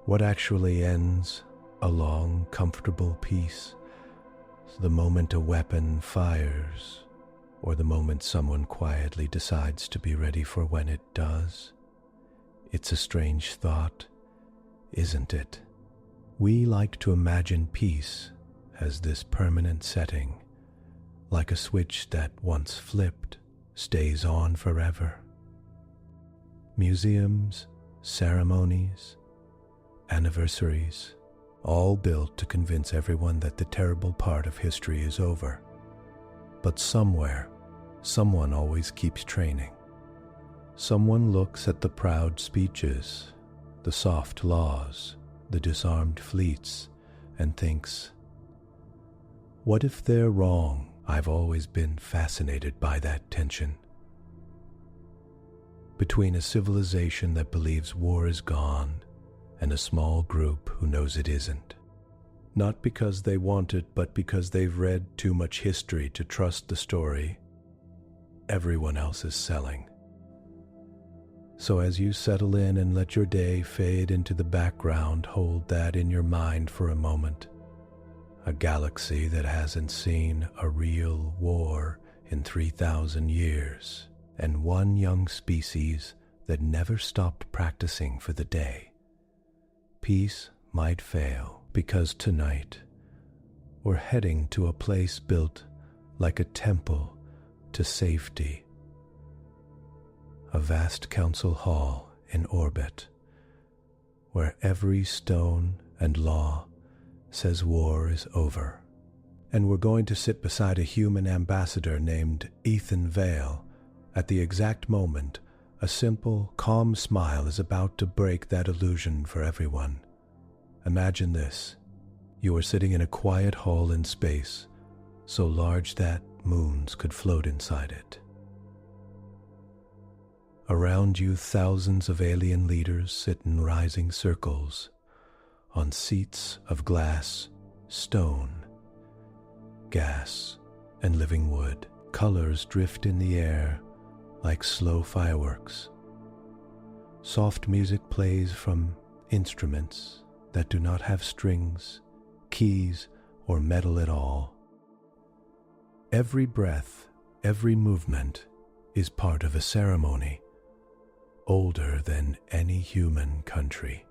What actually ends a long, comfortable peace? The moment a weapon fires, or the moment someone quietly decides to be ready for when it does? It's a strange thought, isn't it? We like to imagine peace as this permanent setting, like a switch that once flipped stays on forever. Museums, ceremonies, anniversaries, all built to convince everyone that the terrible part of history is over. But somewhere, someone always keeps training. Someone looks at the proud speeches, the soft laws, the disarmed fleets, and thinks, what if they're wrong? I've always been fascinated by that tension between a civilization that believes war is gone and a small group who knows it isn't. Not because they want it, but because they've read too much history to trust the story everyone else is selling. So as you settle in and let your day fade into the background, hold that in your mind for a moment. A galaxy that hasn't seen a real war in 3,000 years, and one young species that never stopped practicing for the day. Peace might fail because tonight we're heading to a place built like a temple to safety. A vast council hall in orbit where every stone and law says war is over. And we're going to sit beside a human ambassador named Ethan Vale. At the exact moment, a simple, calm smile is about to break that illusion for everyone. Imagine this. You are sitting in a quiet hall in space, so large that moons could float inside it. Around you, thousands of alien leaders sit in rising circles on seats of glass, stone, gas, and living wood. Colors drift in the air like slow fireworks. Soft music plays from instruments that do not have strings, keys, or metal at all. Every breath, every movement is part of a ceremony older than any human country.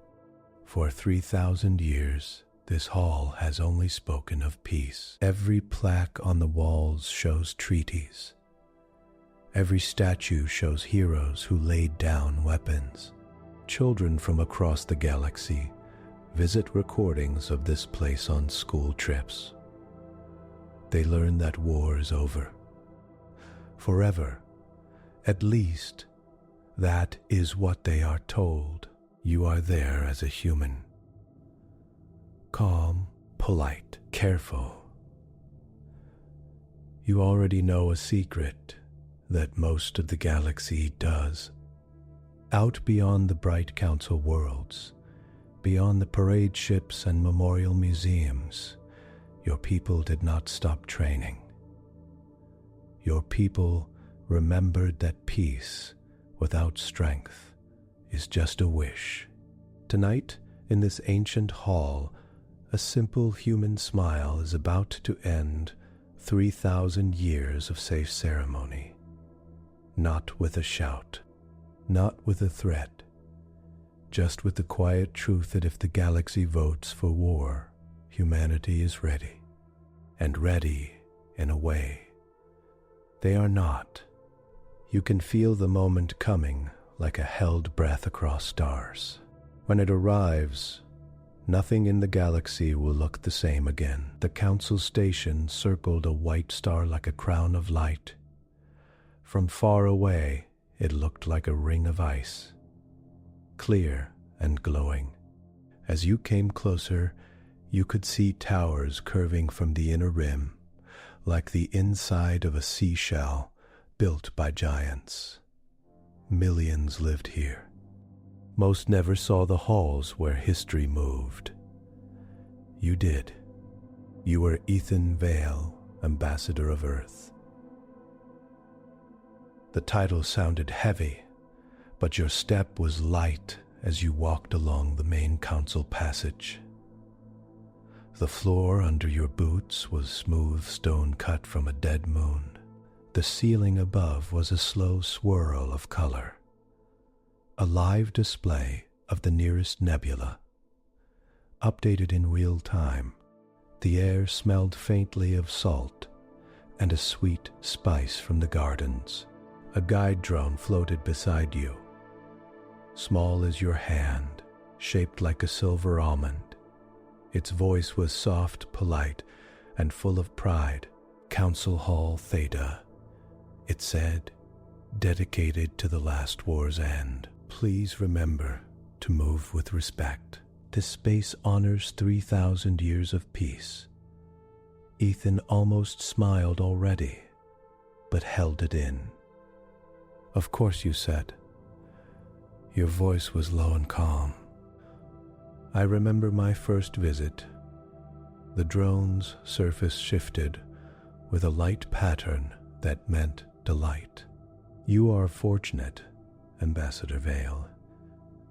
For 3,000 years, this hall has only spoken of peace. Every plaque on the walls shows treaties. Every statue shows heroes who laid down weapons. Children from across the galaxy visit recordings of this place on school trips. They learn that war is over. Forever. At least, that is what they are told. You are there as a human. Calm, polite, careful. You already know a secret that most of the galaxy does. Out beyond the bright council worlds, beyond the parade ships and memorial museums, your people did not stop training. Your people remembered that peace without strength is just a wish. Tonight, in this ancient hall, a simple human smile is about to end 3,000 years of safe ceremony. Not with a shout, not with a threat, just with the quiet truth that if the galaxy votes for war, humanity is ready, and ready in a way they are not. You can feel the moment coming like a held breath across stars. When it arrives, nothing in the galaxy will look the same again. The council station circled a white star like a crown of light. From far away, it looked like a ring of ice, clear and glowing. As you came closer, you could see towers curving from the inner rim, like the inside of a seashell built by giants. Millions lived here. Most never saw the halls where history moved. You did. You were Ethan Vale, Ambassador of Earth. The title sounded heavy, but your step was light as you walked along the main council passage. The floor under your boots was smooth stone cut from a dead moon. The ceiling above was a slow swirl of color, a live display of the nearest nebula. Updated in real time, the air smelled faintly of salt and a sweet spice from the gardens. A guide drone floated beside you, small as your hand, shaped like a silver almond. Its voice was soft, polite, and full of pride. Council Hall Theta, it said, dedicated to the last war's end. Please remember to move with respect. This space honors 3,000 years of peace. Ethan almost smiled already, but held it in. Of course, you said. Your voice was low and calm. I remember my first visit. The drone's surface shifted with a light pattern that meant delight. You are fortunate, Ambassador Vale,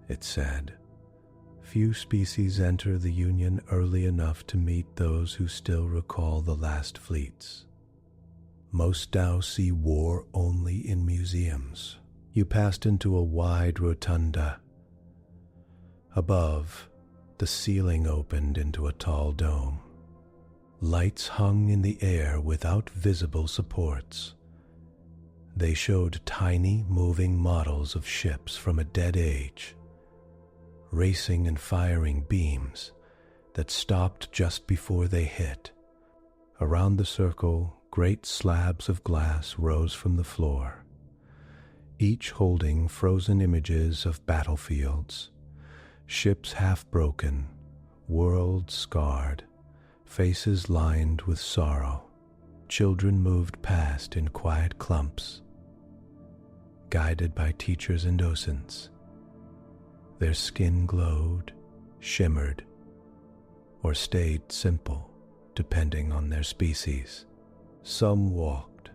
it said. Few species enter the Union early enough to meet those who still recall the last fleets. Most now see war only in museums. You passed into a wide rotunda. Above, the ceiling opened into a tall dome. Lights hung in the air without visible supports. They showed tiny, moving models of ships from a dead age, racing and firing beams that stopped just before they hit. Around the circle, great slabs of glass rose from the floor, each holding frozen images of battlefields, ships half broken, worlds scarred, faces lined with sorrow. Children moved past in quiet clumps, guided by teachers and docents. Their skin glowed, shimmered, or stayed simple, depending on their species. Some walked,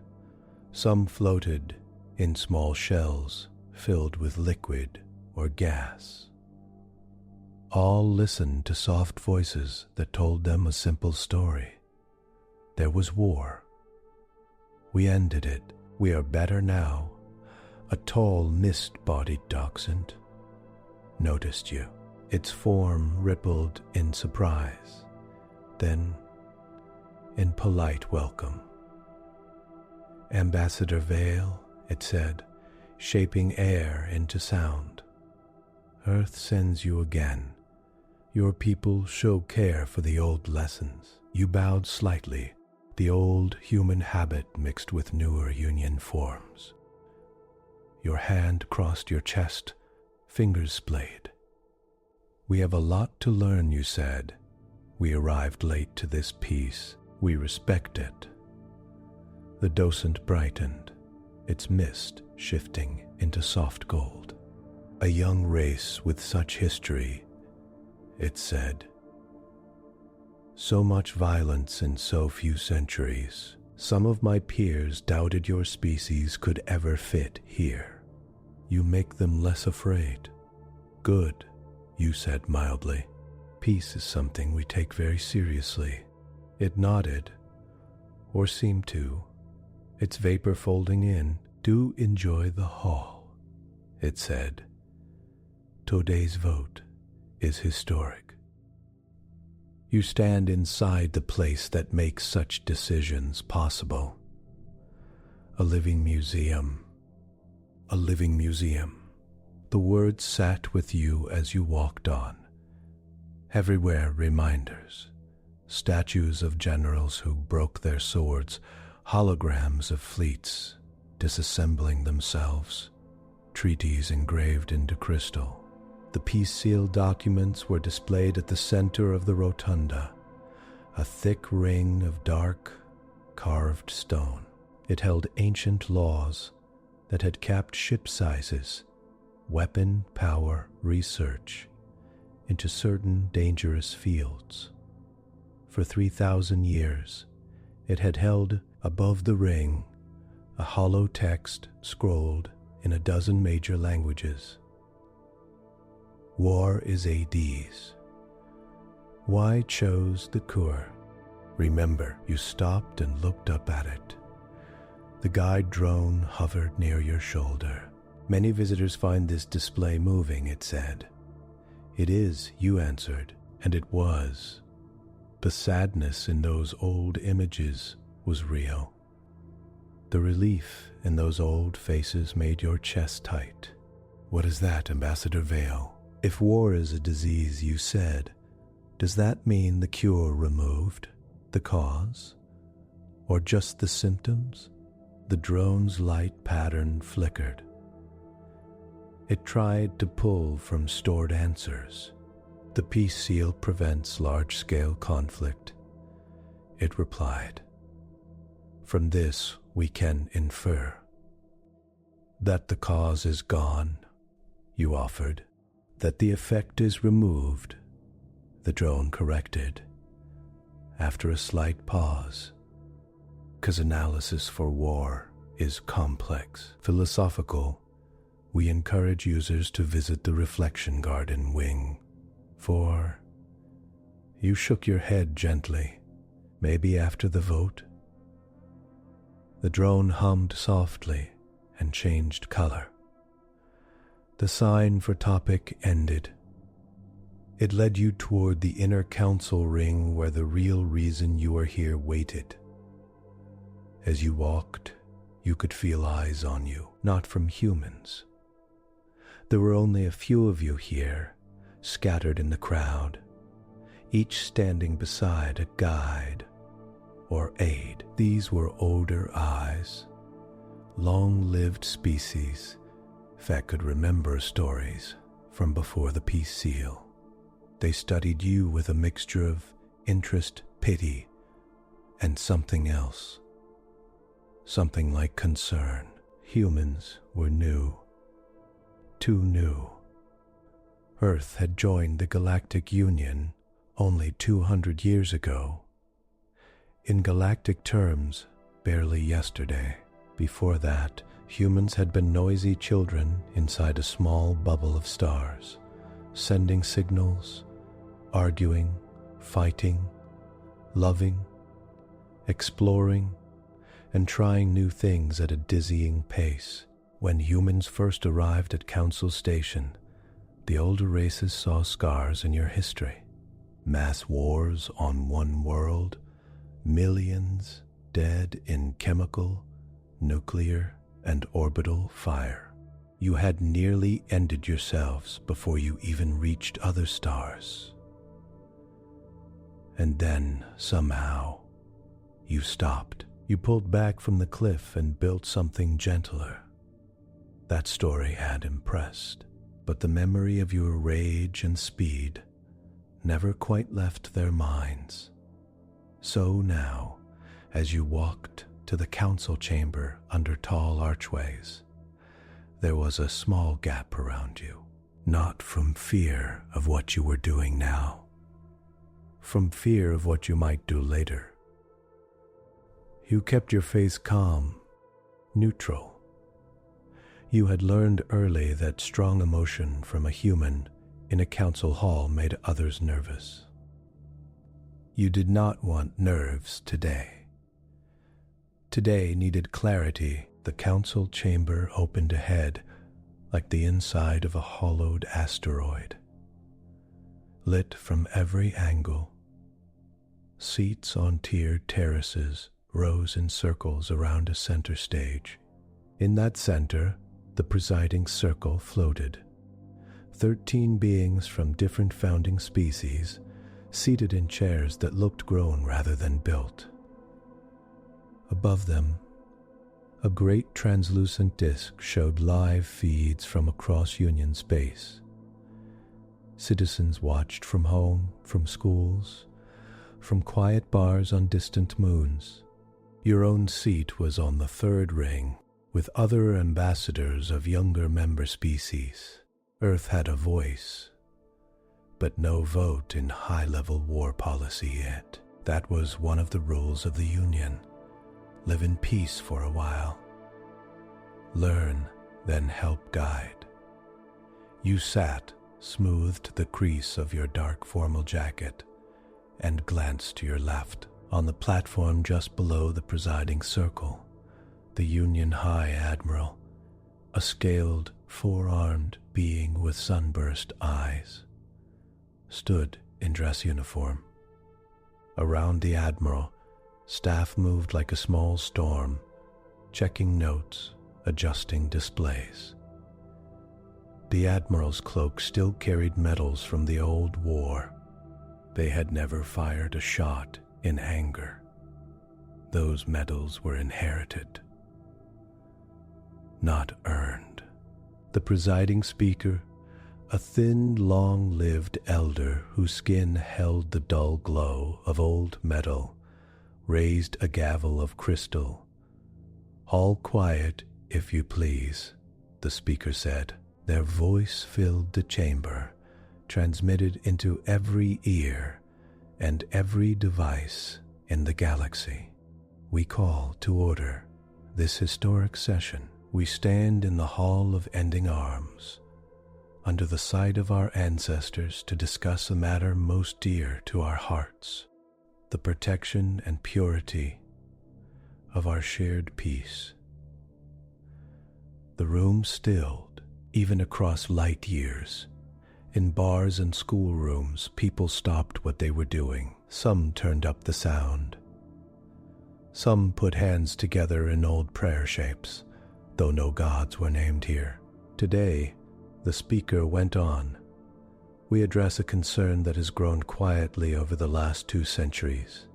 some floated in small shells filled with liquid or gas. All listened to soft voices that told them a simple story. There was war. We ended it. We are better now. A tall, mist-bodied dachshund noticed you. Its form rippled in surprise, then in polite welcome. Ambassador Vale, it said, shaping air into sound. Earth sends you again. Your people show care for the old lessons. You bowed slightly, the old human habit mixed with newer Union forms. Your hand crossed your chest, fingers splayed. We have a lot to learn, you said. We arrived late to this peace. We respect it. The docent brightened, its mist shifting into soft gold. A young race with such history, it said. So much violence in so few centuries. Some of my peers doubted your species could ever fit here. You make them less afraid. Good, you said mildly. Peace is something we take very seriously. It nodded, or seemed to, its vapor folding in. Do enjoy the hall, it said. Today's vote is historic. You stand inside the place that makes such decisions possible. A living museum. A living museum. The words sat with you as you walked on. Everywhere reminders. Statues of generals who broke their swords, holograms of fleets disassembling themselves, treaties engraved into crystal. The peace-sealed documents were displayed at the center of the rotunda, a thick ring of dark, carved stone. It held ancient laws that had capped ship sizes, weapon power research into certain dangerous fields. For 3,000 years, it had held above the ring a hollow text scrolled in a dozen major languages. War is AD's. Why chose the Kur? Remember, you stopped and looked up at it. The guide drone hovered near your shoulder. Many visitors find this display moving, it said. It is, you answered, and it was. The sadness in those old images was real. The relief in those old faces made your chest tight. What is that, Ambassador Vale? If war is a disease, you said, does that mean the cure removed the cause? Or just the symptoms? The drone's light pattern flickered. It tried to pull from stored answers. The peace seal prevents large-scale conflict. It replied. From this we can infer that the cause is gone, you offered. That the effect is removed, the drone corrected. After a slight pause, 'cause analysis for war is complex, philosophical, we encourage users to visit the Reflection Garden wing. For you shook your head gently, maybe after the vote. The drone hummed softly and changed color. The sign for topic ended. It led you toward the inner council ring where the real reason you are here waited. As you walked, you could feel eyes on you, not from humans. There were only a few of you here, scattered in the crowd, each standing beside a guide or aid. These were older eyes, long-lived species that could remember stories from before the peace seal. They studied you with a mixture of interest, pity, and something else. Something like concern. Humans were new. Too new. Earth had joined the Galactic Union only 200 years ago. In galactic terms, barely yesterday. Before that, humans had been noisy children inside a small bubble of stars, sending signals, arguing, fighting, loving, exploring, and trying new things at a dizzying pace. When humans first arrived at Council Station, the older races saw scars in your history. Mass wars on one world, millions dead in chemical, nuclear, and orbital fire. You had nearly ended yourselves before you even reached other stars. And then, somehow, you stopped. You pulled back from the cliff and built something gentler. That story had impressed, but the memory of your rage and speed never quite left their minds. So now, as you walked to the council chamber under tall archways, there was a small gap around you, not from fear of what you were doing now, from fear of what you might do later. You kept your face calm, neutral. You had learned early that strong emotion from a human in a council hall made others nervous. You did not want nerves today. Today needed clarity. The council chamber opened ahead like the inside of a hollowed asteroid. Lit from every angle, seats on tiered terraces rose in circles around a center stage. In that center, the presiding circle floated. 13 beings from different founding species, seated in chairs that looked grown rather than built. Above them, a great translucent disk showed live feeds from across Union space. Citizens watched from home, from schools, from quiet bars on distant moons. Your own seat was on the third ring, with other ambassadors of younger member species. Earth had a voice, but no vote in high-level war policy yet. That was one of the rules of the Union. Live in peace for a while. Learn, then help guide. You sat smoothed the crease of your dark formal jacket, and glanced to your left. On the platform just below the presiding circle, the Union High Admiral, a scaled, four-armed being with sunburst eyes, stood in dress uniform. Around the Admiral, staff moved like a small storm, checking notes, adjusting displays. The Admiral's cloak still carried medals from the old war. They had never fired a shot in anger. Those medals were inherited, not earned. The presiding speaker, a thin, long-lived elder whose skin held the dull glow of old metal, raised a gavel of crystal. "All quiet, if you please," the speaker said. Their voice filled the chamber, transmitted into every ear and every device in the galaxy. "We call to order this historic session. We stand in the Hall of Ending Arms, under the sight of our ancestors, to discuss a matter most dear to our hearts, the protection and purity of our shared peace." The room stilled, even across light years. In bars and schoolrooms, people stopped what they were doing. Some turned up the sound. Some put hands together in old prayer shapes, though no gods were named here. Today, the speaker went on. "We address a concern that has grown quietly over the last 2 centuries.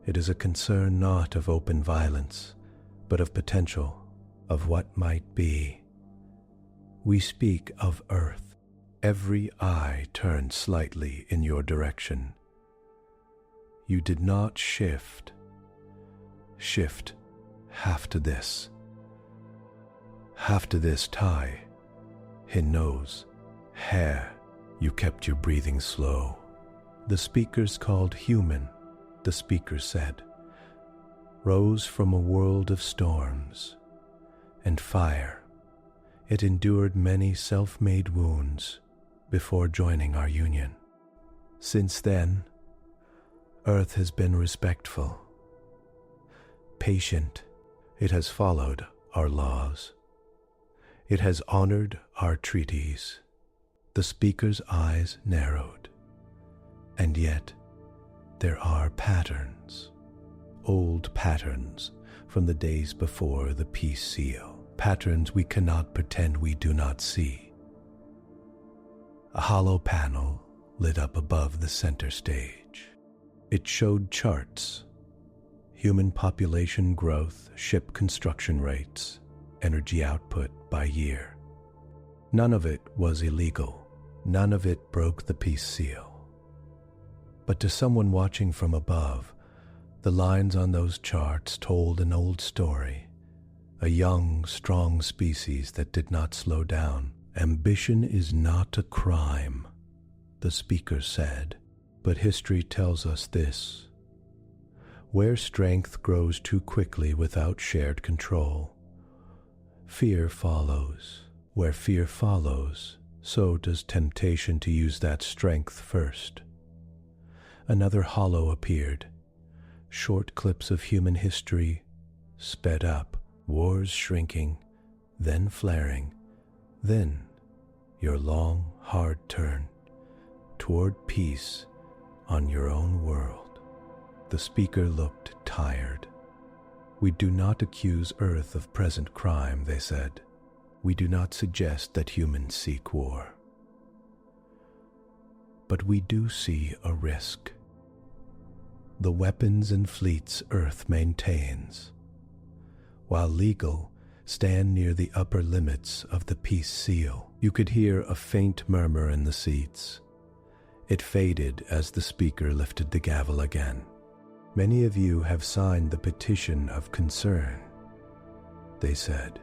It is a concern not of open violence, but of potential, of what might be. We speak of Earth." Every eye turned slightly in your direction. You did not shift half to this tie, in nose, hair. You kept your breathing slow. "The speakers called human," the speaker said, "rose from a world of storms and fire. It endured many self-made wounds before joining our union. Since then, Earth has been respectful, patient. It has followed our laws. It has honored our treaties." The speaker's eyes narrowed. "And yet, there are patterns, old patterns from the days before the peace seal, patterns we cannot pretend we do not see." A hollow panel lit up above the center stage. It showed charts: human population growth, ship construction rates, energy output by year. None of it was illegal. None of it broke the peace seal. But to someone watching from above, the lines on those charts told an old story, a young, strong species that did not slow down. "Ambition is not a crime," the speaker said, "but history tells us this. Where strength grows too quickly without shared control, fear follows. Where fear follows, so does temptation to use that strength first." Another hollow appeared. Short clips of human history sped up, wars shrinking, then flaring, then your long, hard turn toward peace on your own world. The speaker looked tired. "We do not accuse Earth of present crime," they said. "We do not suggest that humans seek war. But we do see a risk. The weapons and fleets Earth maintains, while legal, stand near the upper limits of the peace seal." You could hear a faint murmur in the seats. It faded as the speaker lifted the gavel again. "Many of you have signed the petition of concern," they said.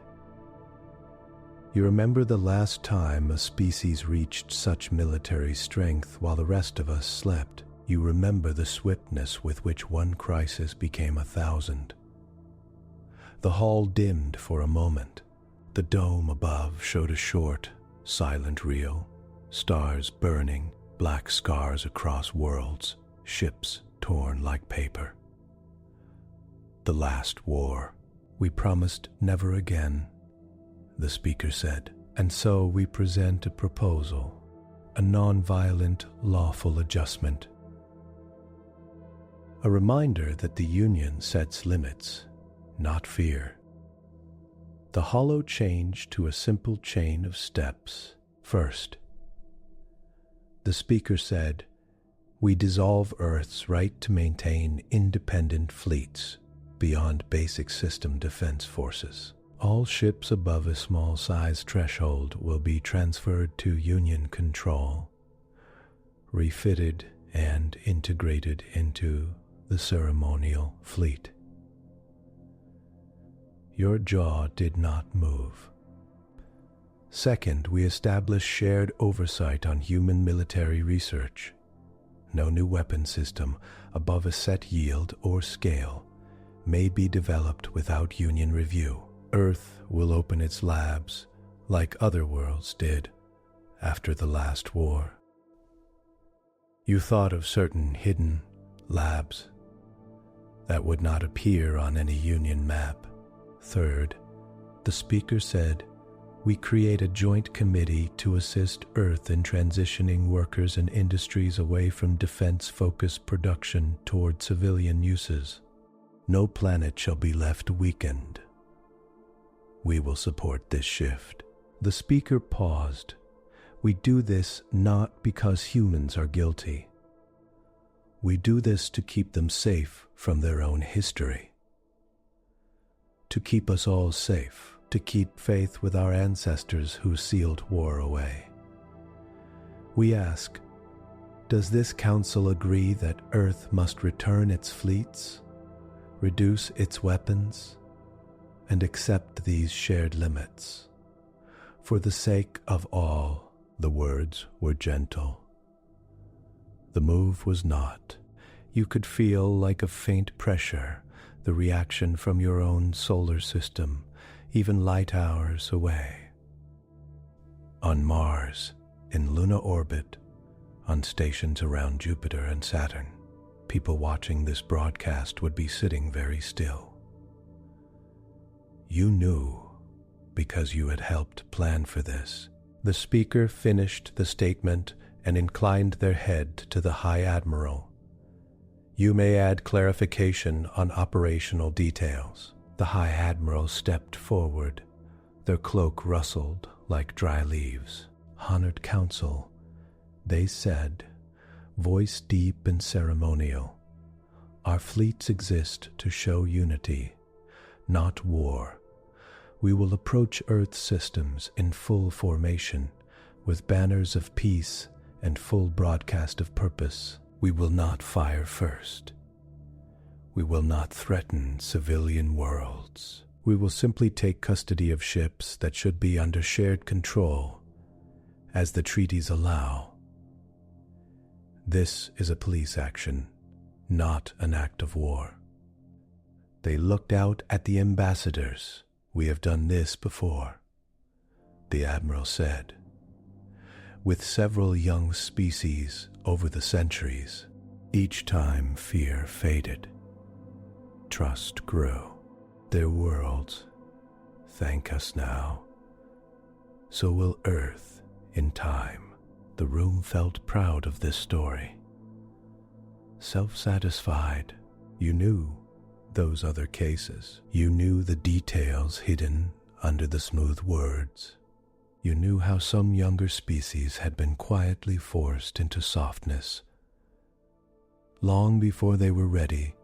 "You remember the last time a species reached such military strength while the rest of us slept. You remember the swiftness with which one crisis became 1,000. The hall dimmed for a moment. The dome above showed a short, silent reel. stars burning, black scars across worlds, ships torn like paper. The last war. We promised never again, the speaker said, and so we present a proposal, a non-violent, lawful adjustment. A reminder that the Union sets limits, not fear. The hollow change to a simple chain of steps. First, the speaker said, we dissolve Earth's right to maintain independent fleets beyond basic system defense forces. All ships above a small size threshold will be transferred to Union control, refitted and integrated into the ceremonial fleet. Your jaw did not move. Second, we establish shared oversight on human military research. No new weapon system above a set yield or scale may be developed without Union review. Earth will open its labs like other worlds did after the last war. You thought of certain hidden labs that would not appear on any Union map. Third, the speaker said, we create a joint committee to assist Earth in transitioning workers and industries away from defense-focused production toward civilian uses. No planet shall be left weakened. We will support this shift. The speaker paused. We do this not because humans are guilty. We do this to keep them safe from their own history. To keep us all safe, to keep faith with our ancestors who sealed war away. We ask, does this council agree that Earth must return its fleets, reduce its weapons, and accept these shared limits? For the sake of all, the words were gentle. The move was not. You could feel like a faint pressure, the reaction from your own solar system, even light hours away. On Mars, in lunar orbit, on stations around Jupiter and Saturn, people watching this broadcast would be sitting very still. You knew because you had helped plan for this. The speaker finished the statement and inclined their head to the High Admiral. You may add clarification on operational details. The High Admiral stepped forward. Their cloak rustled like dry leaves. Honored Council, they said, voice deep and ceremonial. Our fleets exist to show unity, not war. We will approach Earth systems in full formation, with banners of peace and full broadcast of purpose. We will not fire first. We will not threaten civilian worlds. We will simply take custody of ships that should be under shared control, as the treaties allow. This is a police action, not an act of war. They looked out at the ambassadors. We have done this before, the Admiral said. With several young species over the centuries, each time fear faded. Trust grew. Their worlds thank us now. So will Earth in time. The room felt proud of this story. Self-satisfied, you knew those other cases. You knew the details hidden under the smooth words. You knew how some younger species had been quietly forced into softness. Long before they were ready,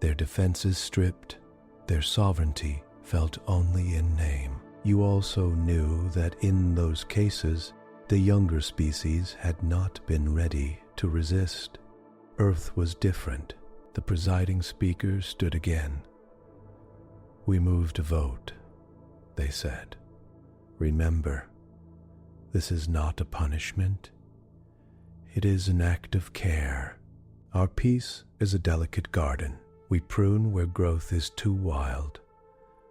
their defenses stripped, their sovereignty felt only in name. You also knew that in those cases, the younger species had not been ready to resist. Earth was different. The presiding speaker stood again. We move to vote, they said. Remember, this is not a punishment. It is an act of care. Our peace is a delicate garden. We prune where growth is too wild,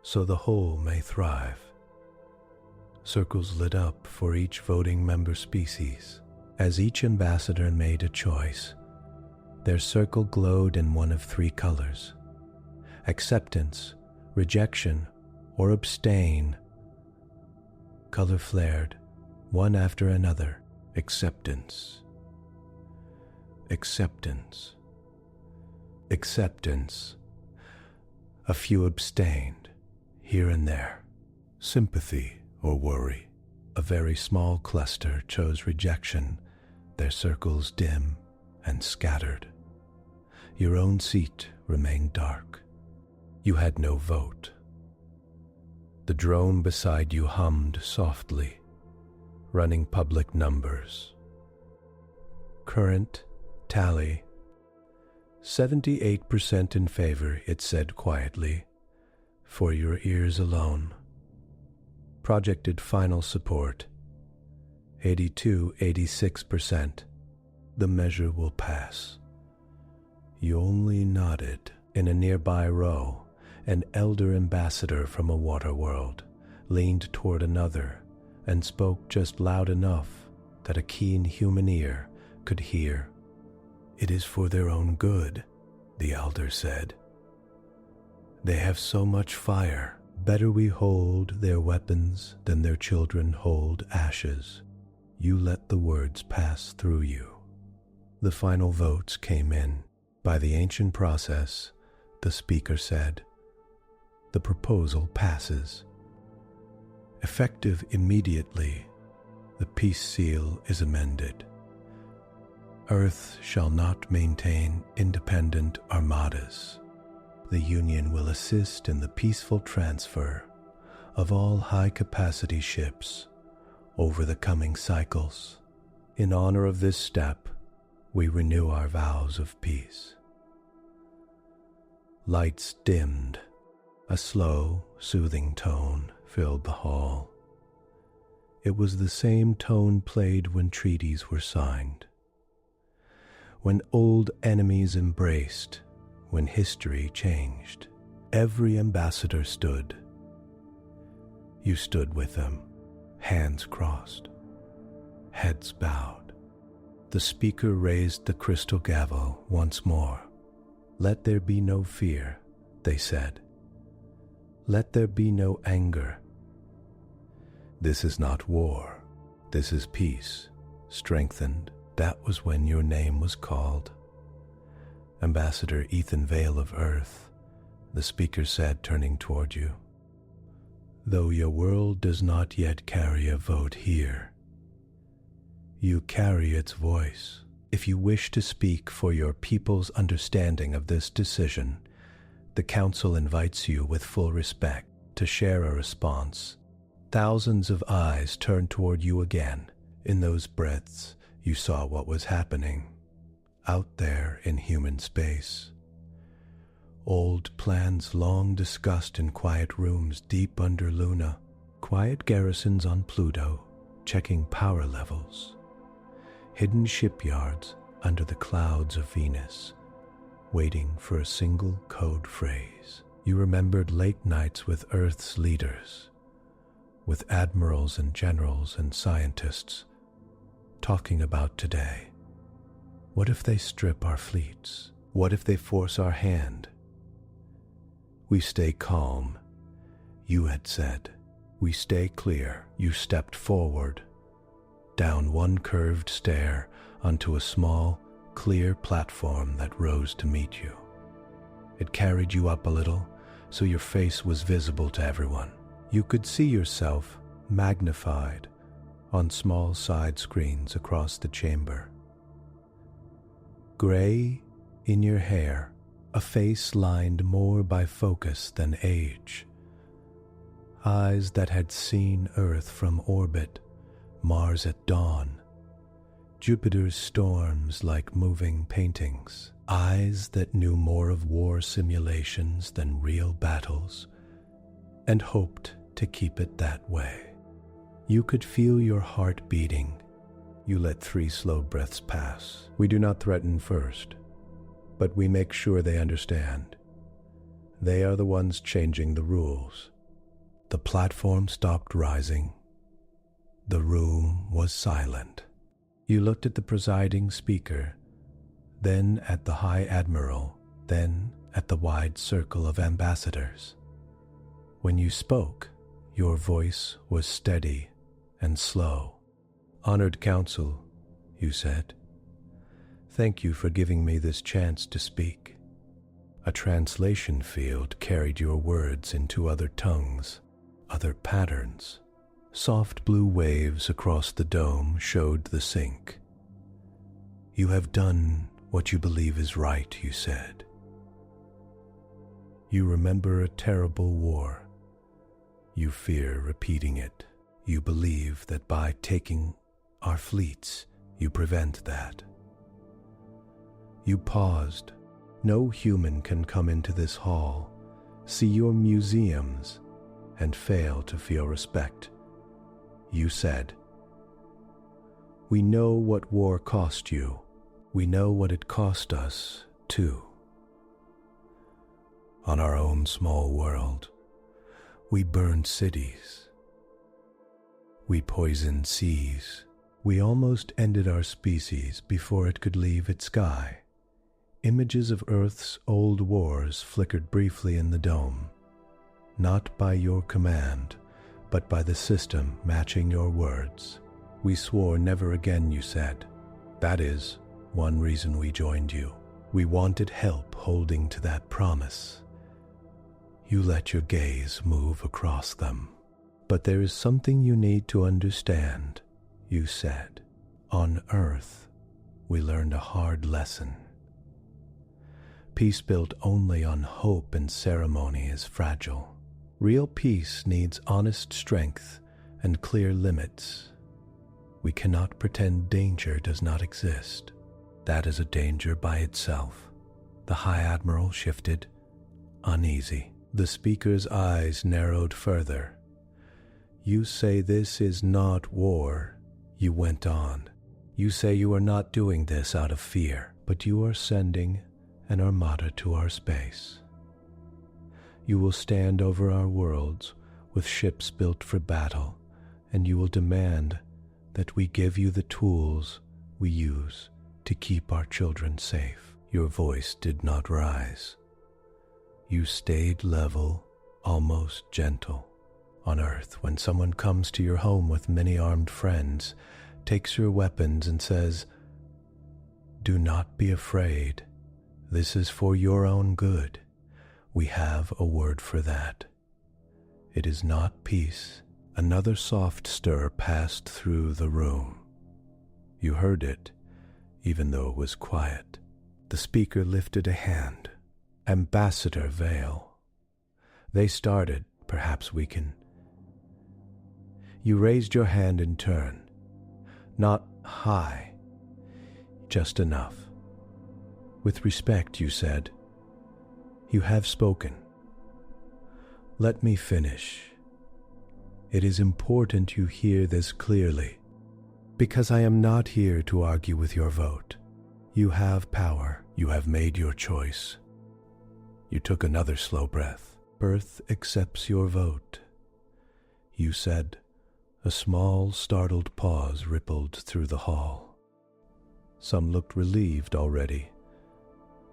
so the whole may thrive. Circles lit up for each voting member species. As each ambassador made a choice, their circle glowed in one of three colors: acceptance, rejection, or abstain. Color flared, one after another. Acceptance. Acceptance. Acceptance. A few abstained, here and there. Sympathy or worry. A very small cluster chose rejection, their circles dim and scattered. Your own seat remained dark. You had no vote. The drone beside you hummed softly, running public numbers. Current tally: 78% in favor, it said quietly, for your ears alone. Projected final support: 86%. The measure will pass. You only nodded. In a nearby row, an elder ambassador from a water world leaned toward another and spoke just loud enough that a keen human ear could hear. It is for their own good, the elder said. They have so much fire. Better we hold their weapons than their children hold ashes. You let the words pass through you. The final votes came in. By the ancient process, the speaker said, the proposal passes. Effective immediately, the peace seal is amended. Earth shall not maintain independent armadas. The Union will assist in the peaceful transfer of all high-capacity ships over the coming cycles. In honor of this step, we renew our vows of peace. Lights dimmed. A slow, soothing tone filled the hall. It was the same tone played when treaties were signed, when old enemies embraced, when history changed. Every ambassador stood. You stood with them, hands crossed, heads bowed. The speaker raised the crystal gavel once more. Let there be no fear, they said. Let there be no anger. This is not war. This is peace, strengthened. That was when your name was called. Ambassador Ethan Vale of Earth, the speaker said, turning toward you. Though your world does not yet carry a vote here, you carry its voice. If you wish to speak for your people's understanding of this decision, the Council invites you with full respect to share a response. Thousands of eyes turned toward you again. In those breaths, you saw what was happening out there in human space. Old plans long discussed in quiet rooms deep under Luna, quiet garrisons on Pluto, checking power levels, hidden shipyards under the clouds of Venus, waiting for a single code phrase. You remembered late nights with Earth's leaders, with admirals and generals and scientists, talking about today. What if they strip our fleets? What if they force our hand? We stay calm, you had said. We stay clear. You stepped forward, down one curved stair onto a small, clear platform that rose to meet you. It carried you up a little, so your face was visible to everyone. You could see yourself magnified on small side screens across the chamber. Gray in your hair, a face lined more by focus than age. Eyes that had seen Earth from orbit, Mars at dawn, Jupiter's storms like moving paintings. Eyes that knew more of war simulations than real battles, and hoped to keep it that way. You could feel your heart beating. You let 3 slow breaths pass. We do not threaten first, but we make sure they understand. They are the ones changing the rules. The platform stopped rising. The room was silent. You looked at the presiding speaker, then at the High Admiral, then at the wide circle of ambassadors. When you spoke, your voice was steady and slow. "Honored Council," you said, "thank you for giving me this chance to speak." A translation field carried your words into other tongues, other patterns. Soft blue waves across the dome showed the sync. "You have done what you believe is right," you said. "You remember a terrible war. You fear repeating it. You believe that by taking our fleets, you prevent that." You paused. No human can come into this hall, see your museums, and fail to feel respect. You said, "We know what war cost you. We know what it cost us, too. On our own small world, we burned cities. We poisoned seas. We almost ended our species before it could leave its sky. Images of Earth's old wars flickered briefly in the dome, not by your command, but by the system matching your words. We swore never again," you said. "That is one reason we joined you. We wanted help holding to that promise." You let your gaze move across them. "But there is something you need to understand," you said. "On Earth, we learned a hard lesson. Peace built only on hope and ceremony is fragile. Real peace needs honest strength and clear limits. We cannot pretend danger does not exist. That is a danger by itself." The High Admiral shifted, uneasy. The speaker's eyes narrowed further. "You say this is not war," you went on. "You say you are not doing this out of fear, but you are sending an armada to our space. You will stand over our worlds with ships built for battle, and you will demand that we give you the tools we use to keep our children safe." Your voice did not rise. You stayed level, almost gentle. On Earth, when someone comes to your home with many armed friends, takes your weapons and says, "Do not be afraid. This is for your own good," we have a word for that. It is not peace. Another soft stir passed through the room. You heard it, even though it was quiet. The speaker lifted a hand. "Ambassador Vale." They started. "Perhaps we can." You raised your hand in turn. Not high, just enough. With respect, you said, "You have spoken. Let me finish. It is important you hear this clearly, because I am not here to argue with your vote. You have power. You have made your choice." You took another slow breath. "Earth accepts your vote," you said. A small, startled pause rippled through the hall. Some looked relieved already,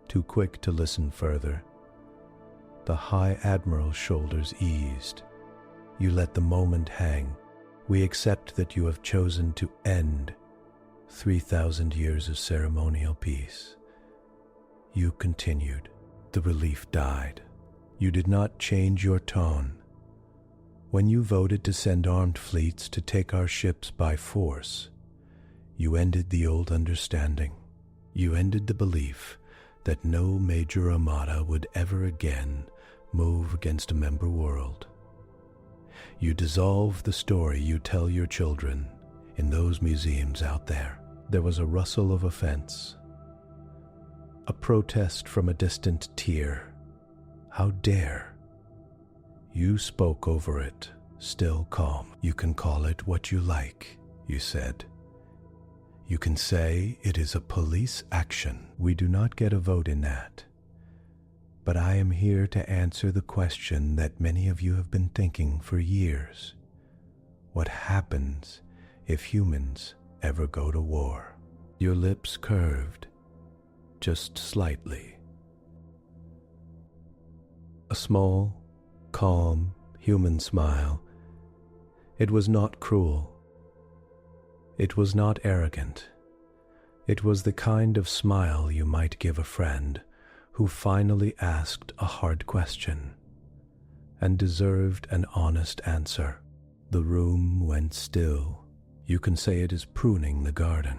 too quick to listen further. The High Admiral's shoulders eased. You let the moment hang. "We accept that you have chosen to end 3,000 years of ceremonial peace." You continued. The relief died. You did not change your tone. "When you voted to send armed fleets to take our ships by force, you ended the old understanding. You ended the belief that no major armada would ever again move against a member world. You dissolve the story you tell your children in those museums out there." There was a rustle of offense, a protest from a distant tier. "How dare?" You spoke over it, still calm. "You can call it what you like," you said. "You can say it is a police action. We do not get a vote in that. But I am here to answer the question that many of you have been thinking for years. What happens if humans ever go to war. Your lips curved, just slightly. A small, calm, human smile. It was not cruel. It was not arrogant. It was the kind of smile you might give a friend who finally asked a hard question and deserved an honest answer. The room went still. You can say it is pruning the garden.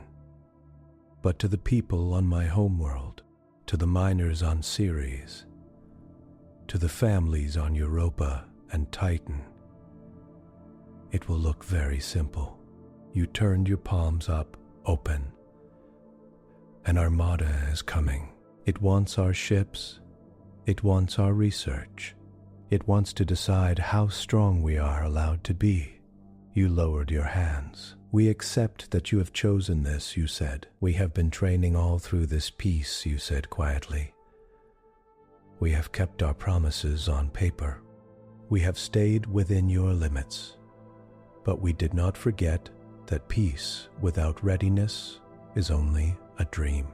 But to the people on my homeworld, to the miners on Ceres, to the families on Europa and Titan, it will look very simple. You turned your palms up, open. An armada is coming. It wants our ships. It wants our research. It wants to decide how strong we are allowed to be. You lowered your hands. We accept that you have chosen this, you said. We have been training all through this peace, you said quietly. We have kept our promises on paper. We have stayed within your limits. But we did not forget that peace without readiness is only a dream.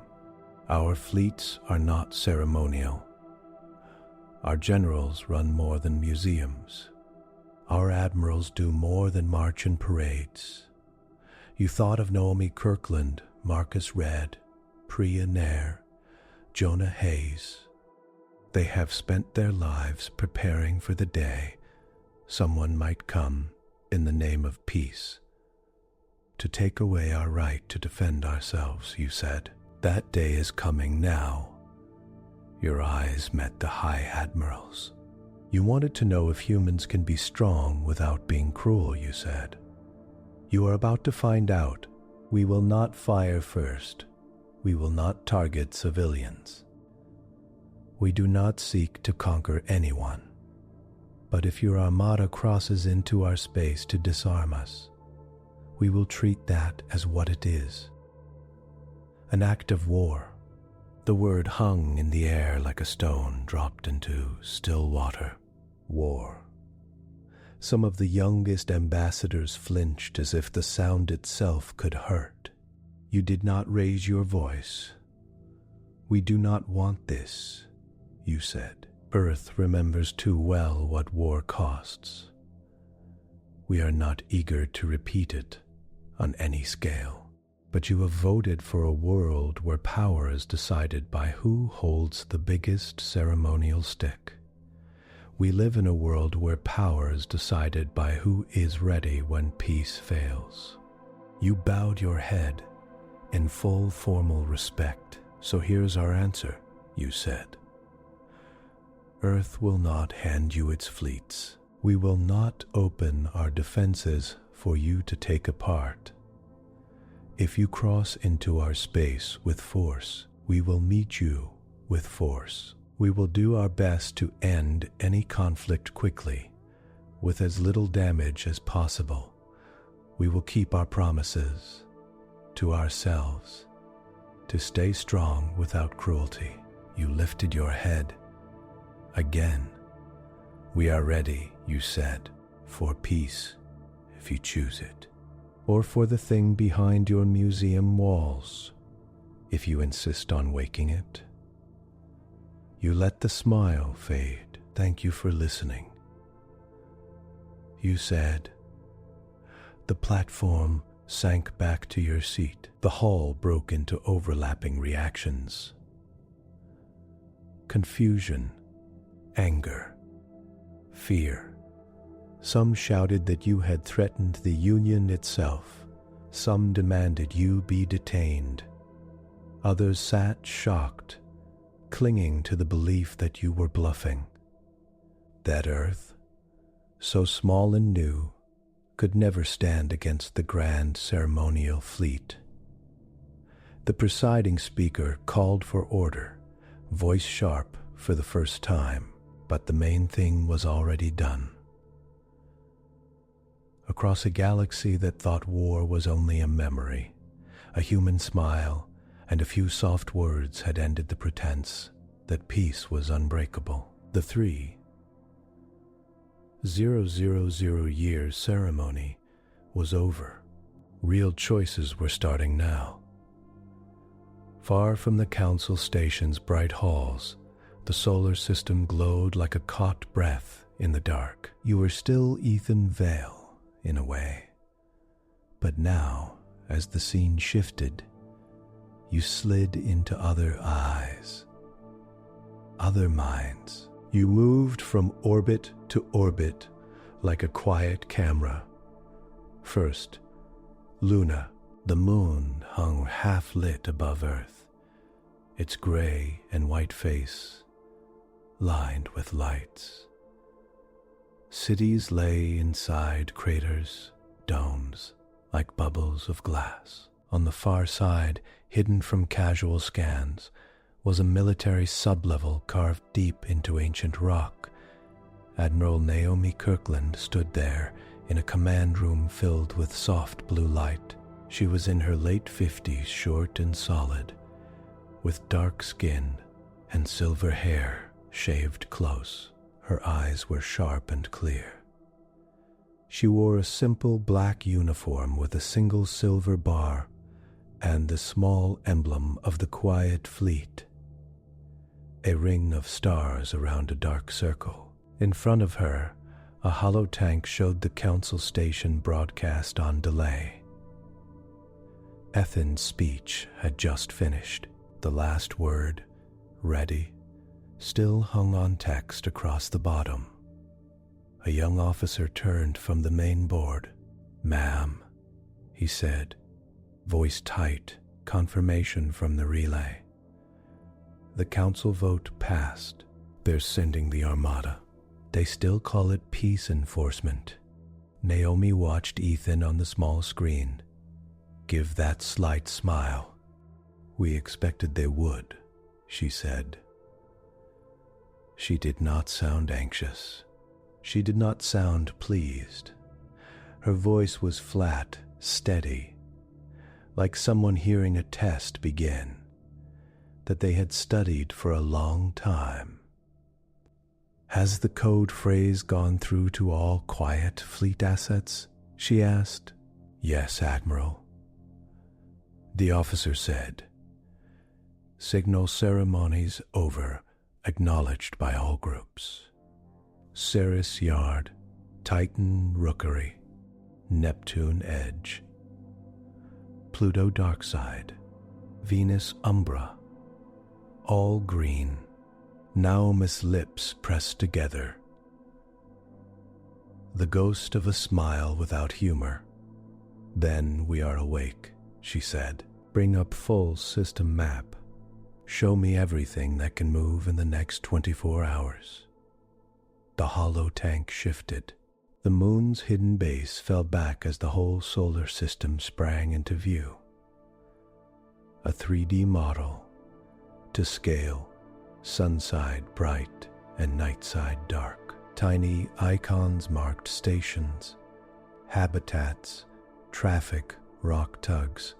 Our fleets are not ceremonial. Our generals run more than museums. Our admirals do more than march in parades. You thought of Naomi Kirkland, Marcus Red, Priya Nair, Jonah Hayes. They have spent their lives preparing for the day someone might come in the name of peace to take away our right to defend ourselves, you said. That day is coming now. Your eyes met the High Admirals. You wanted to know if humans can be strong without being cruel, you said. You are about to find out. We will not fire first. We will not target civilians. We do not seek to conquer anyone. But if your armada crosses into our space to disarm us, we will treat that as what it is. An act of war. The word hung in the air like a stone dropped into still water. War. Some of the youngest ambassadors flinched as if the sound itself could hurt. You did not raise your voice. We do not want this, you said. Earth remembers too well what war costs. We are not eager to repeat it on any scale. But you have voted for a world where power is decided by who holds the biggest ceremonial stick. We live in a world where power is decided by who is ready when peace fails. You bowed your head in full formal respect. So here's our answer, you said. Earth will not hand you its fleets. We will not open our defenses for you to take apart. If you cross into our space with force, we will meet you with force. We will do our best to end any conflict quickly, with as little damage as possible. We will keep our promises to ourselves, to stay strong without cruelty. You lifted your head. Again, we are ready, you said, for peace, if you choose it. Or for the thing behind your museum walls, if you insist on waking it. You let the smile fade. Thank you for listening. You said. The platform sank back to your seat. The hall broke into overlapping reactions. Confusion, anger, fear. Some shouted that you had threatened the Union itself. Some demanded you be detained. Others sat shocked, clinging to the belief that you were bluffing. That Earth, so small and new, could never stand against the grand ceremonial fleet. The presiding speaker called for order, voice sharp for the first time, but the main thing was already done. Across a galaxy that thought war was only a memory, a human smile and a few soft words had ended the pretense that peace was unbreakable. The 3,000 year ceremony was over. Real choices were starting now. Far from the council station's bright halls, the solar system glowed like a caught breath in the dark. You were still Ethan Vale, in a way. But now, as the scene shifted, you slid into other eyes, other minds. You moved from orbit to orbit like a quiet camera. First, Luna, the moon, hung half-lit above Earth, its gray and white face lined with lights. Cities lay inside craters, domes, like bubbles of glass. On the far side, hidden from casual scans, was a military sublevel carved deep into ancient rock. Admiral Naomi Kirkland stood there in a command room filled with soft blue light. She was in her late 50s, short and solid, with dark skin and silver hair shaved close. Her eyes were sharp and clear. She wore a simple black uniform with a single silver bar and the small emblem of the Quiet Fleet, a ring of stars around a dark circle. In front of her, a hollow tank showed the council station broadcast on delay. Ethan's speech had just finished. The last word, ready, still hung on text across the bottom. A young officer turned from the main board. "Ma'am," he said, voice tight, confirmation from the relay. The council vote passed. They're sending the Armada. They still call it peace enforcement. Naomi watched Ethan on the small screen. Give that slight smile. We expected they would, she said. She did not sound anxious. She did not sound pleased. Her voice was flat, steady, like someone hearing a test begin, that they had studied for a long time. Has the code phrase gone through to all Quiet Fleet assets? She asked. Yes, Admiral. The officer said. Signal ceremonies over, acknowledged by all groups. Ceres Yard, Titan Rookery, Neptune Edge, Pluto Darkside, Venus Umbra, all green. Naomi's lips pressed together. The ghost of a smile without humor. Then we are awake, she said. Bring up full system map. Show me everything that can move in the next 24 hours. The hollow tank shifted. The moon's hidden base fell back as the whole solar system sprang into view. A 3D model, to scale, sunside bright and nightside dark. Tiny icons marked stations, habitats, traffic, rock tugs,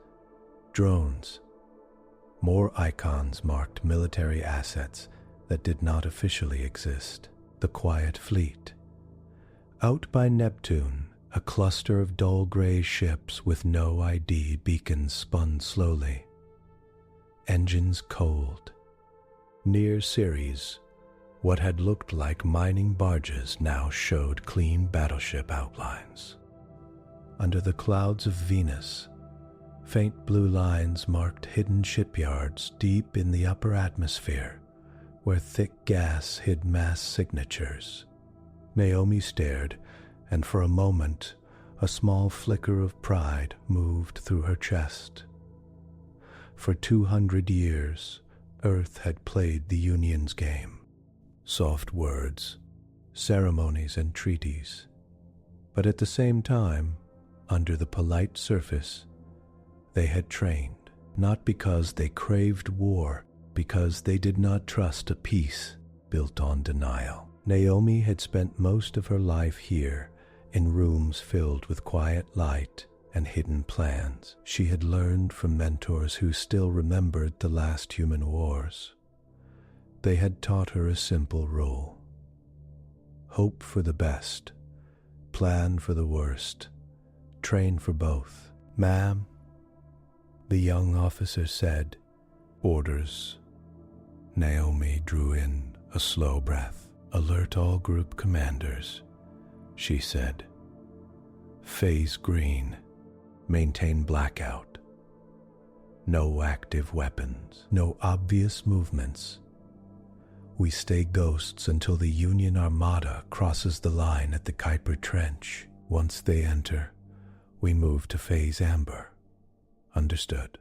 drones. More icons marked military assets that did not officially exist. The Quiet Fleet. Out by Neptune, a cluster of dull gray ships with no ID beacons spun slowly. Engines cold. Near Ceres, what had looked like mining barges now showed clean battleship outlines. Under the clouds of Venus, faint blue lines marked hidden shipyards deep in the upper atmosphere, where thick gas hid mass signatures. Naomi stared, and for a moment, a small flicker of pride moved through her chest. For 200 years, Earth had played the Union's game. Soft words, ceremonies and treaties. But at the same time, under the polite surface, they had trained, not because they craved war, because they did not trust a peace built on denial. Naomi had spent most of her life here, in rooms filled with quiet light and hidden plans. She had learned from mentors who still remembered the last human wars. They had taught her a simple rule. Hope for the best, plan for the worst, train for both. "Ma'am," the young officer said. "Orders." Naomi drew in a slow breath. "Alert all group commanders," she said. "Phase green. Maintain blackout. No active weapons. No obvious movements. We stay ghosts until the Union Armada crosses the line at the Kuiper Trench. Once they enter, we move to phase amber. Understood?"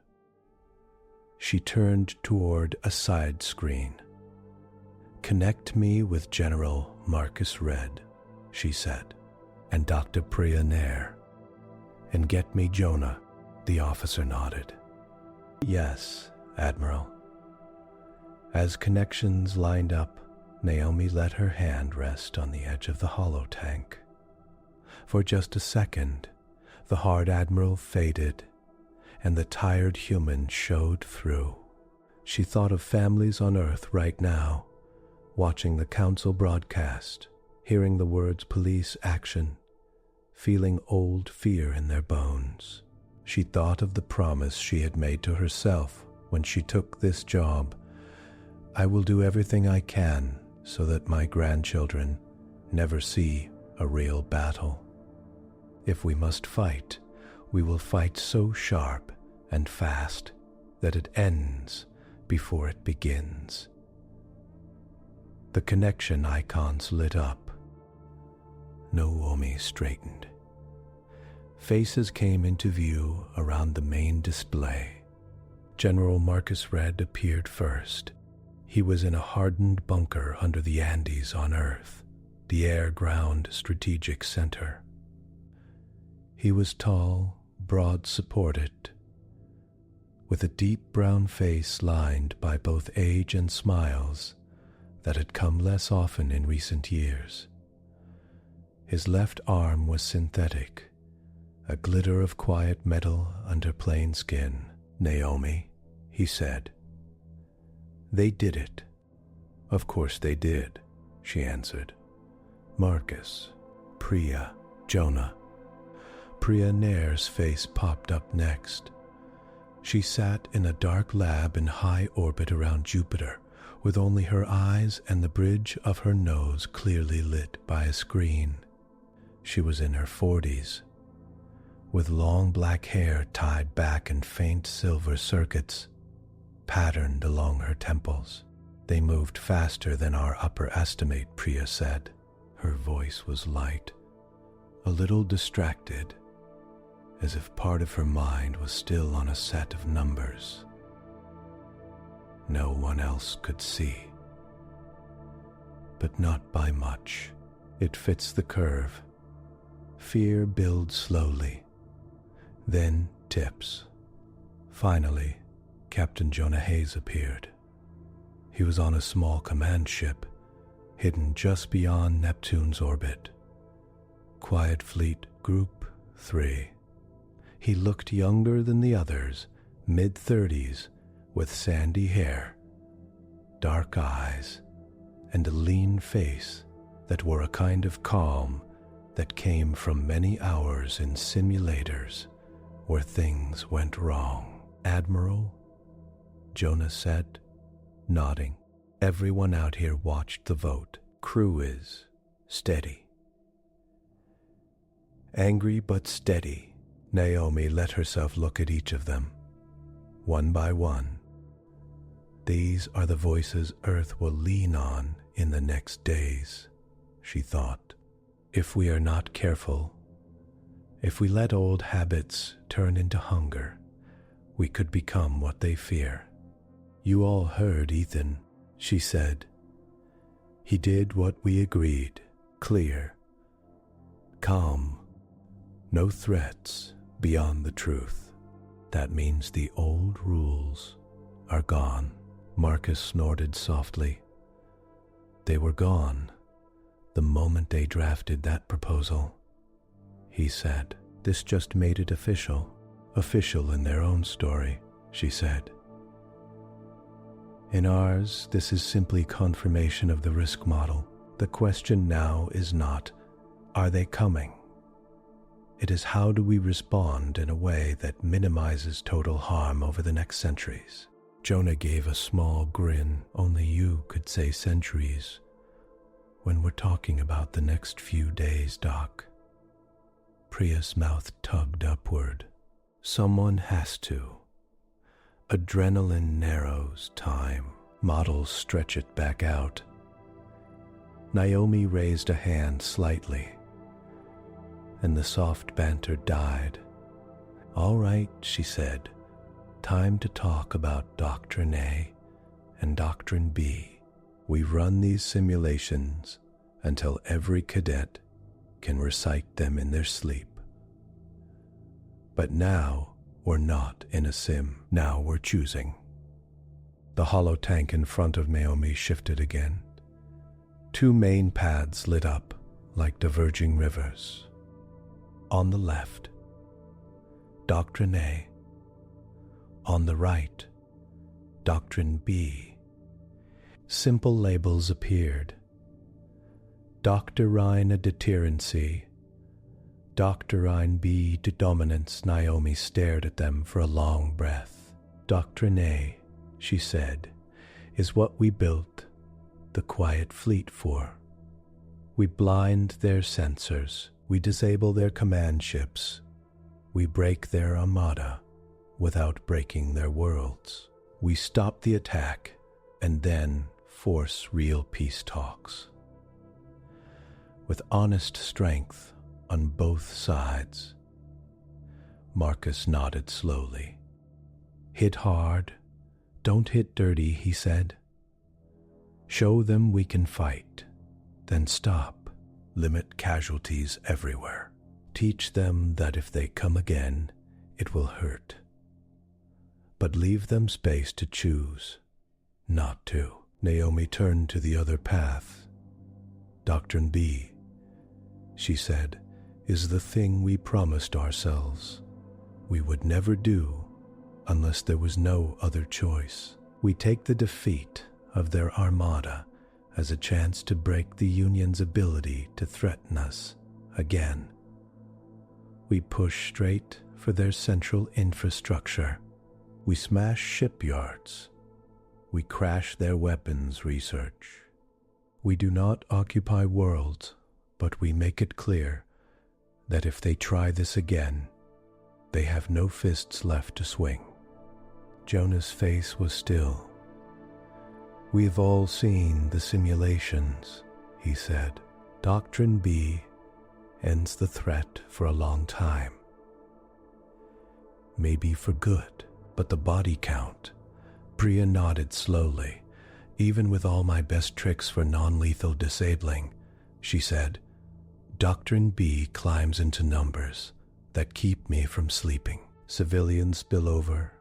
She turned toward a side screen. "Connect me with General Marcus Red," she said, "and Dr. Priya Nair. And get me Jonah." The officer nodded. "Yes, Admiral." As connections lined up, Naomi let her hand rest on the edge of the holotank. For just a second, the hard Admiral faded, and the tired human showed through. She thought of families on Earth right now, watching the Council broadcast, hearing the words police action, feeling old fear in their bones. She thought of the promise she had made to herself when she took this job. "I will do everything I can so that my grandchildren never see a real battle. If we must fight, we will fight so sharp and fast that it ends before it begins." The connection icons lit up. Naomi straightened. Faces came into view around the main display. General Marcus Red appeared first. He was in a hardened bunker under the Andes on Earth, the air-ground strategic center. He was tall, broad-supported, with a deep brown face lined by both age and smiles that had come less often in recent years. His left arm was synthetic, a glitter of quiet metal under plain skin. "Naomi," he said. "They did it." "Of course they did," she answered. "Marcus, Priya, Jonah." Priya Nair's face popped up next. She sat in a dark lab in high orbit around Jupiter, with only her eyes and the bridge of her nose clearly lit by a screen. She was in her 40s, with long black hair tied back in faint silver circuits, patterned along her temples. "They moved faster than our upper estimate," Priya said. Her voice was light, a little distracted, as if part of her mind was still on a set of numbers no one else could see. But not by much. It fits the curve. Fear builds slowly, then tips. Finally, Captain Jonah Hayes appeared. He was on a small command ship, hidden just beyond Neptune's orbit. Quiet Fleet Group 3. He looked younger than the others, mid-30s, with sandy hair, dark eyes, and a lean face that wore a kind of calm that came from many hours in simulators where things went wrong. "Admiral," Jonah said, nodding. "Everyone out here watched the vote. Crew is steady." Angry but steady, Naomi let herself look at each of them, one by one. These are the voices Earth will lean on in the next days, she thought. If we are not careful, if we let old habits turn into hunger, we could become what they fear. "You all heard Ethan," she said. "He did what we agreed, clear, calm, no threats beyond the truth. That means the old rules are gone." Marcus snorted softly. "They were gone the moment they drafted that proposal," he said. "This just made it official in their own story," she said. "In ours, this is simply confirmation of the risk model. The question now is not, are they coming? It is how do we respond in a way that minimizes total harm over the next centuries. Jonah gave a small grin. Only you could say centuries when we're talking about the next few days, Doc. Priya's mouth tugged upward. Someone has to. Adrenaline narrows time. Models stretch it back out. Naomi raised a hand slightly, and the soft banter died. All right, she said. Time to talk about Doctrine A and Doctrine B. We run these simulations until every cadet can recite them in their sleep. But now we're not in a sim. Now we're choosing. The hollow tank in front of Naomi shifted again. Two main paths lit up like diverging rivers. On the left, Doctrine A. On the right, Doctrine B. Simple labels appeared. Doctrine A deterrency, Doctrine B to dominance. Naomi stared at them for a long breath. Doctrine A, she said, is what we built the quiet fleet for. We blind their sensors, we disable their command ships, we break their armada without breaking their worlds. We stop the attack and then force real peace talks. With honest strength on both sides. Marcus nodded slowly. Hit hard, don't hit dirty, he said. Show them we can fight, then stop. Limit casualties everywhere. Teach them that if they come again, it will hurt. But leave them space to choose, not to. Naomi turned to the other path. Doctrine B, she said, is the thing we promised ourselves we would never do unless there was no other choice. We take the defeat of their armada as a chance to break the Union's ability to threaten us again. We push straight for their central infrastructure. We smash shipyards. We crash their weapons research. We do not occupy worlds, but we make it clear that if they try this again, they have no fists left to swing. Jonah's face was still. We've all seen the simulations, he said. Doctrine B ends the threat for a long time. Maybe for good, but the body count. Priya nodded slowly. Even with all my best tricks for non-lethal disabling, she said, Doctrine B climbs into numbers that keep me from sleeping. Civilian spillover,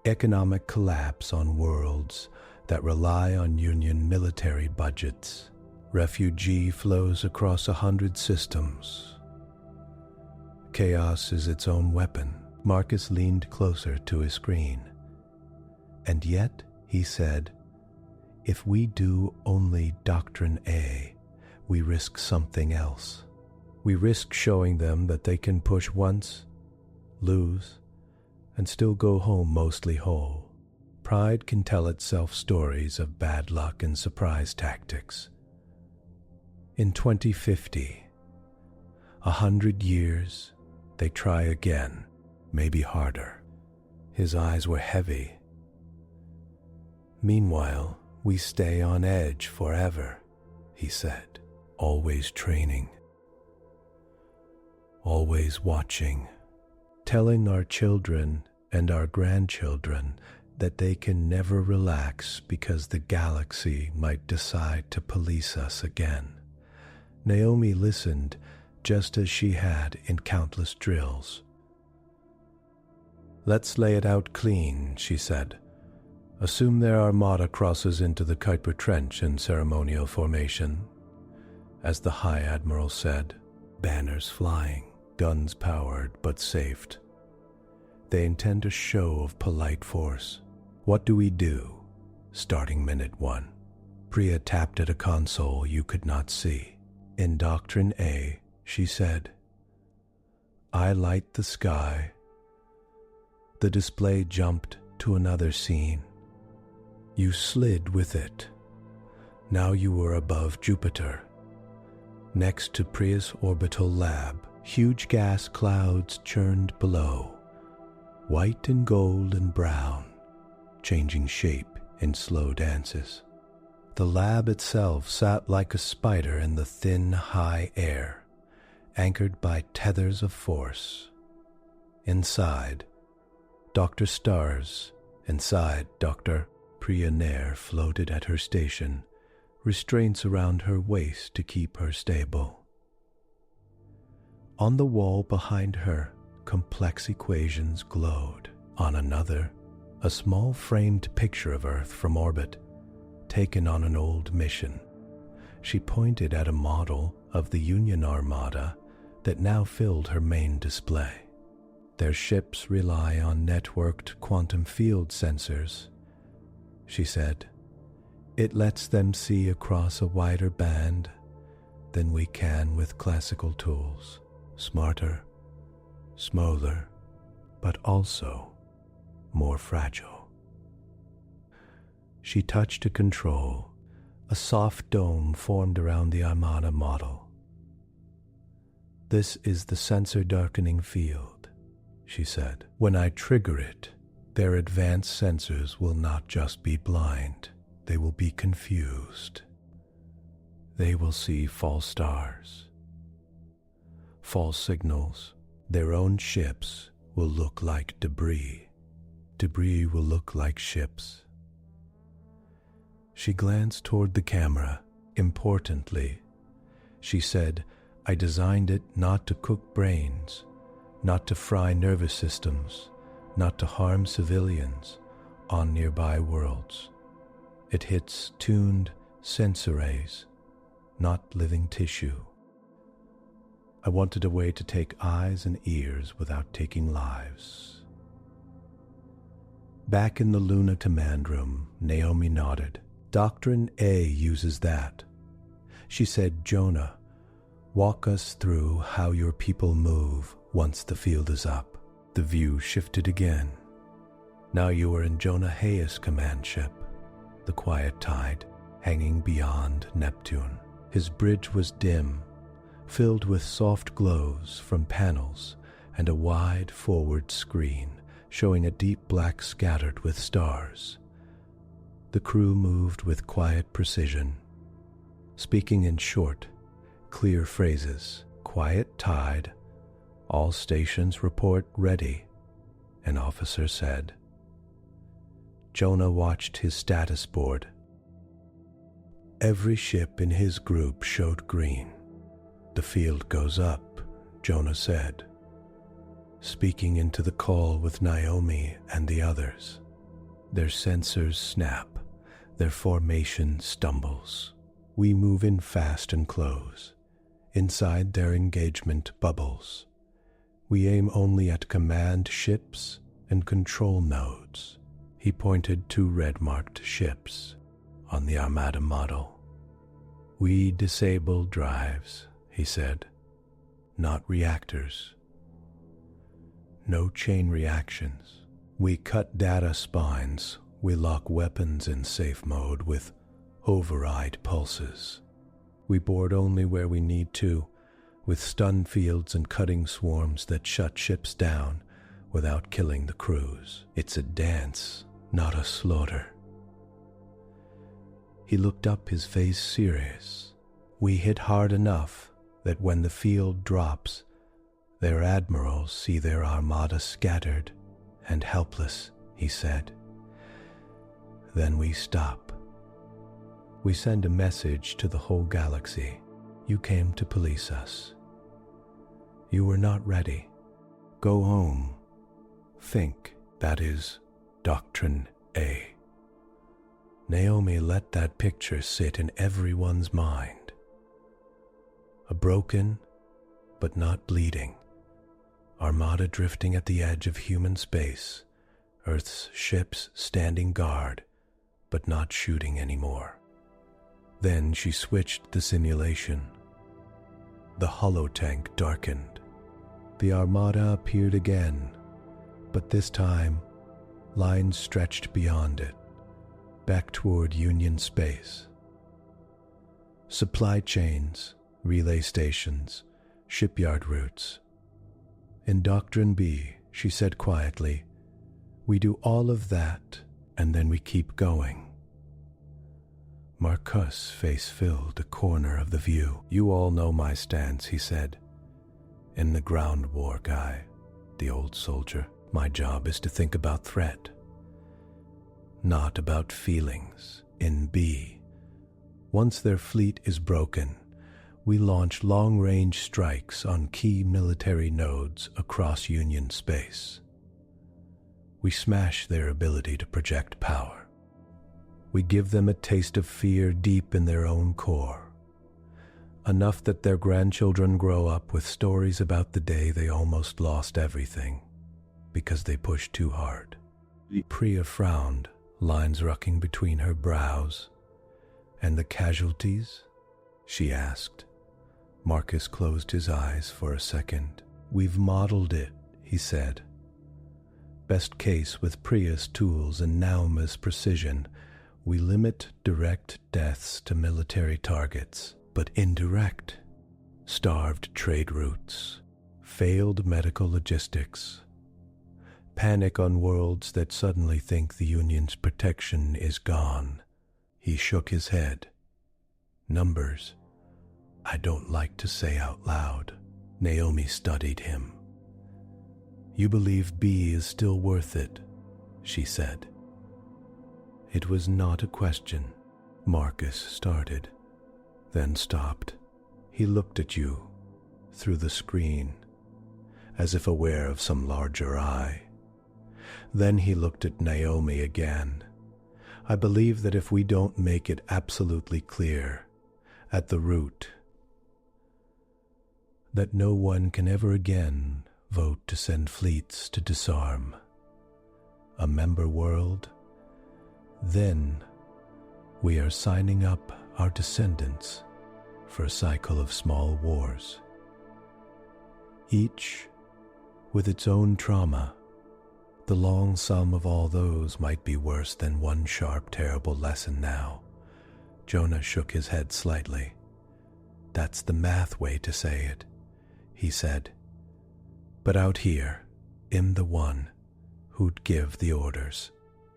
economic collapse on worlds that rely on Union military budgets, refugee flows across 100 systems. Chaos is its own weapon. Marcus leaned closer to his screen. And yet, he said, if we do only Doctrine A, we risk something else. We risk showing them that they can push once, lose, and still go home mostly whole. Pride can tell itself stories of bad luck and surprise tactics. In 2050, 100 years, they try again, maybe harder. His eyes were heavy. Meanwhile, we stay on edge forever, he said, always training, always watching, telling our children and our grandchildren that they can never relax because the galaxy might decide to police us again. Naomi listened just as she had in countless drills. Let's lay it out clean, she said. Assume their armada crosses into the Kuiper Trench in ceremonial formation. As the High Admiral said, banners flying, guns powered but safed. They intend a show of polite force. What do we do? Starting minute 1. Priya tapped at a console you could not see. In Doctrine A, she said, I light the sky. The display jumped to another scene. You slid with it. Now you were above Jupiter. Next to Prius Orbital Lab, huge gas clouds churned below, white and gold and brown, changing shape in slow dances. The lab itself sat like a spider in the thin, high air, anchored by tethers of force. Inside, Dr. Stars, inside Dr. Priya Nair floated at her station, restraints around her waist to keep her stable. On the wall behind her, complex equations glowed. On another, a small framed picture of Earth from orbit, taken on an old mission. She pointed at a model of the Union Armada that now filled her main display. Their ships rely on networked quantum field sensors, she said. It lets them see across a wider band than we can with classical tools. Smarter, smaller, but also more fragile. She touched a control. A soft dome formed around the Armada model. This is the sensor darkening field, she said. When I trigger it, their advanced sensors will not just be blind, they will be confused. They will see false stars, false signals. Their own ships will look like debris. Debris will look like ships. She glanced toward the camera. Importantly, she said, I designed it not to cook brains, not to fry nervous systems, not to harm civilians on nearby worlds. It hits tuned sense arrays, not living tissue. I wanted a way to take eyes and ears without taking lives. Back in the Luna command room, Naomi nodded. Doctrine A uses that. She said, Jonah, walk us through how your people move once the field is up. The view shifted again. Now you were in Jonah Hayes' command ship, the quiet tide hanging beyond Neptune. His bridge was dim, filled with soft glows from panels and a wide forward screen showing a deep black scattered with stars. The crew moved with quiet precision, speaking in short, clear phrases. Quiet tide, all stations report ready, an officer said. Jonah watched his status board. Every ship in his group showed green. The field goes up, Jonah said, speaking into the call with Naomi and the others. Their sensors snap, their formation stumbles. We move in fast and close. Inside their engagement bubbles. We aim only at command ships and control nodes. He pointed to red-marked ships on the Armada model. We disable drives, he said, not reactors. No chain reactions. We cut data spines. We lock weapons in safe mode with override pulses. We board only where we need to, with stun fields and cutting swarms that shut ships down without killing the crews. It's a dance, not a slaughter. He looked up, his face serious. We hit hard enough that when the field drops, their admirals see their armada scattered and helpless, he said. Then we stop. We send a message to the whole galaxy. You came to police us. You were not ready. Go home. Think. That is Doctrine A. Naomi let that picture sit in everyone's mind. A broken, but not bleeding, armada drifting at the edge of human space, Earth's ships standing guard, but not shooting anymore. Then she switched the simulation. The holotank darkened. The armada appeared again, but this time, lines stretched beyond it, back toward Union space. Supply chains, relay stations, shipyard routes. In Doctrine B, she said quietly, we do all of that, and then we keep going. Marcus' face filled a corner of the view. You all know my stance, he said. In the ground war guy, the old soldier, my job is to think about threat, not about feelings. In B, once their fleet is broken, we launch long-range strikes on key military nodes across Union space. We smash their ability to project power. We give them a taste of fear deep in their own core, enough that their grandchildren grow up with stories about the day they almost lost everything because they pushed too hard. Priya frowned, lines rucking between her brows. And the casualties? She asked. Marcus closed his eyes for a second. We've modeled it, he said. Best case with Priya's tools and Nauma's precision, we limit direct deaths to military targets, but indirect, starved trade routes, failed medical logistics, panic on worlds that suddenly think the Union's protection is gone. He shook his head. Numbers I don't like to say out loud. Naomi studied him. You believe B is still worth it, she said. It was not a question. Marcus started, then stopped. He looked at you through the screen, as if aware of some larger eye. Then he looked at Naomi again. I believe that if we don't make it absolutely clear, at the root, that no one can ever again vote to send fleets to disarm a member world, then we are signing up our descendants for a cycle of small wars, each with its own trauma. The long sum of all those might be worse than one sharp, terrible lesson now. Jonah shook his head slightly. That's the math way to say it, he said. But out here, I'm the one who'd give the orders.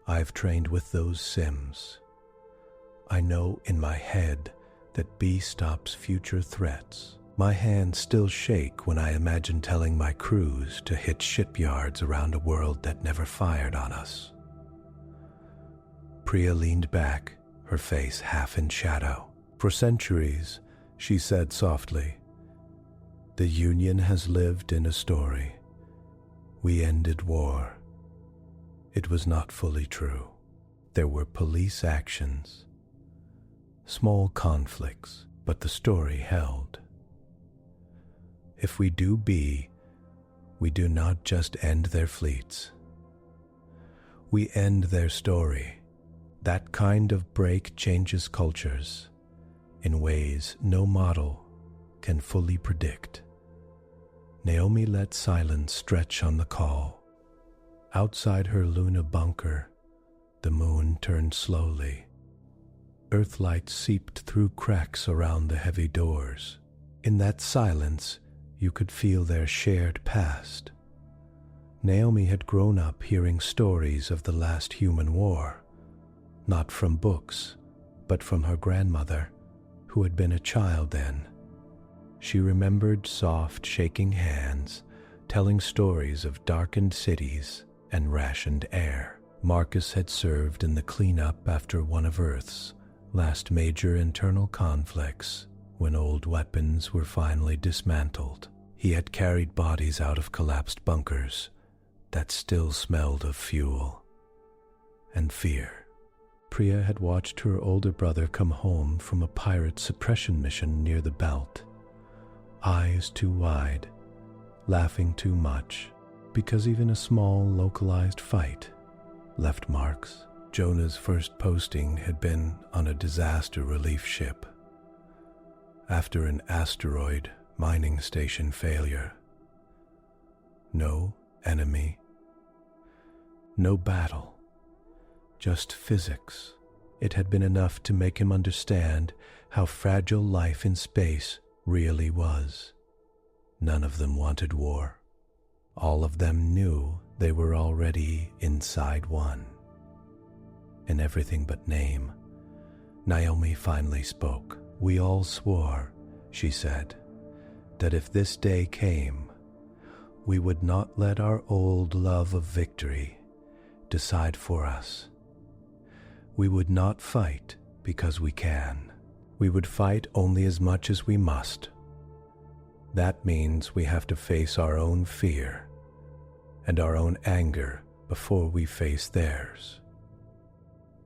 I've trained with those Sims. I know in my head that B stops future threats. My hands still shake when I imagine telling my crews to hit shipyards around a world that never fired on us. Priya leaned back, her face half in shadow. For centuries, she said softly, the Union has lived in a story. We ended war. It was not fully true. There were police actions, small conflicts, but the story held. If we do B, we do not just end their fleets. We end their story. That kind of break changes cultures in ways no model can fully predict. Naomi let silence stretch on the call. Outside her Luna bunker, the moon turned slowly. Earthlight seeped through cracks around the heavy doors. In that silence, you could feel their shared past. Naomi had grown up hearing stories of the last human war, not from books, but from her grandmother, who had been a child then. She remembered soft, shaking hands, telling stories of darkened cities and rationed air. Marcus had served in the cleanup after one of Earth's last major internal conflicts, when old weapons were finally dismantled. He had carried bodies out of collapsed bunkers that still smelled of fuel and fear. Priya had watched her older brother come home from a pirate suppression mission near the belt, eyes too wide, laughing too much, because even a small, localized fight left marks. Jonah's first posting had been on a disaster relief ship. After an asteroid mining station failure, No enemy. No battle. Just physics. It had been enough to make him understand how fragile life in space really was. None of them wanted war. All of them knew they were already inside one. In everything but name, Naomi finally spoke. "We all swore," she said, "that if this day came, we would not let our old love of victory decide for us. We would not fight because we can. We would fight only as much as we must. That means we have to face our own fear and our own anger before we face theirs."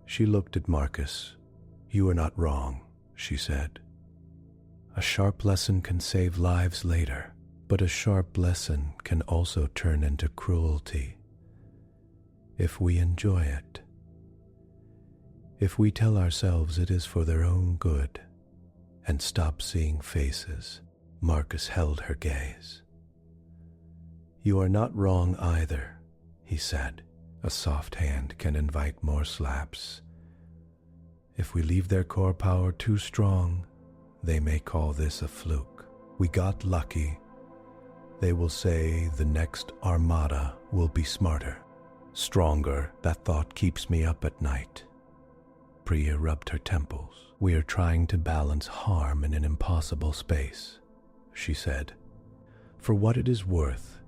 She looked at Marcus. "You are not wrong," she said. "A sharp lesson can save lives later, but a sharp lesson can also turn into cruelty if we enjoy it. If we tell ourselves it is for their own good and stop seeing faces." Marcus held her gaze. "You are not wrong either," he said. "A soft hand can invite more slaps. If we leave their core power too strong, they may call this a fluke. We got lucky. They will say the next armada will be smarter, stronger. That thought keeps me up at night." Priya rubbed her temples. "We are trying to balance harm in an impossible space," she said. "For what it is worth,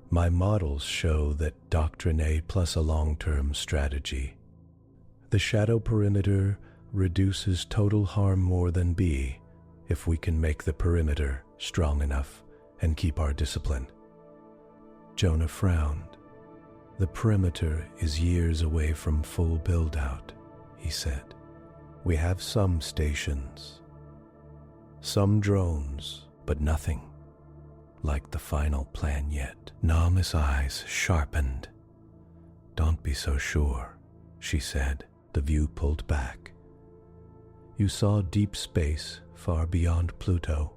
my models show that Doctrine A plus a long-term strategy. The shadow perimeter reduces total harm more than B if we can make the perimeter strong enough and keep our discipline." Jonah frowned. "The perimeter is years away from full build-out," he said. "We have some stations, some drones, but nothing like the final plan yet." Naomi's eyes sharpened. "Don't be so sure," she said. The view pulled back. You saw deep space far beyond Pluto,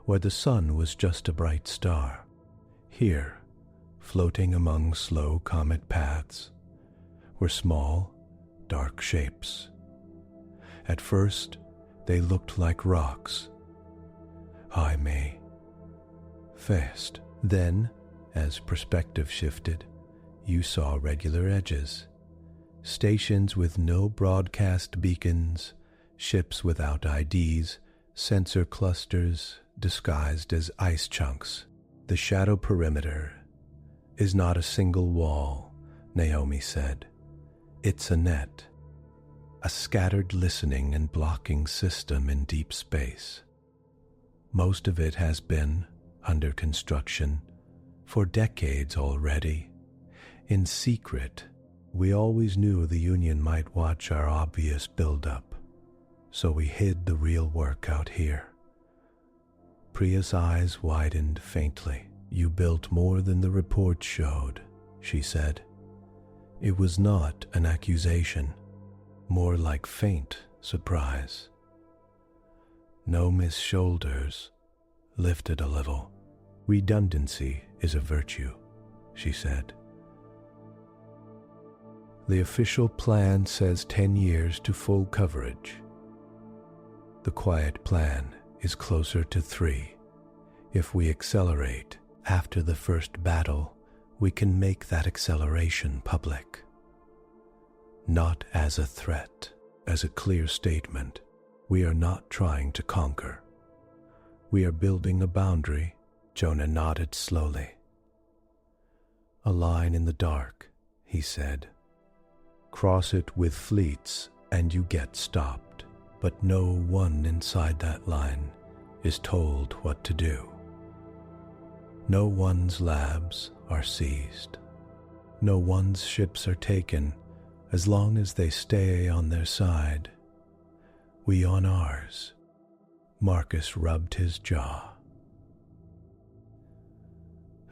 where the sun was just a bright star. Here, floating among slow comet paths, were small, dark shapes. At first, they looked like rocks. I may. Fast. Then, as perspective shifted, you saw regular edges. Stations with no broadcast beacons, ships without IDs, sensor clusters disguised as ice chunks. The shadow perimeter is not a single wall, Naomi said. It's a net, a scattered listening and blocking system in deep space. Most of it has been under construction for decades already. In secret, we always knew the Union might watch our obvious buildup, so we hid the real work out here. Priya's eyes widened faintly. You built more than the report showed, she said. It was not an accusation, more like faint surprise. Naomi's shoulders lifted a little. Redundancy is a virtue, she said. The official plan says 10 years to full coverage. The quiet plan is closer to 3. If we accelerate after the first battle, we can make that acceleration public. Not as a threat, as a clear statement. We are not trying to conquer. We are building a boundary. Jonah nodded slowly. A line in the dark, he said. Cross it with fleets and you get stopped, but no one inside that line is told what to do. No one's labs are seized. No one's ships are taken as long as they stay on their side. We on ours. Marcus rubbed his jaw.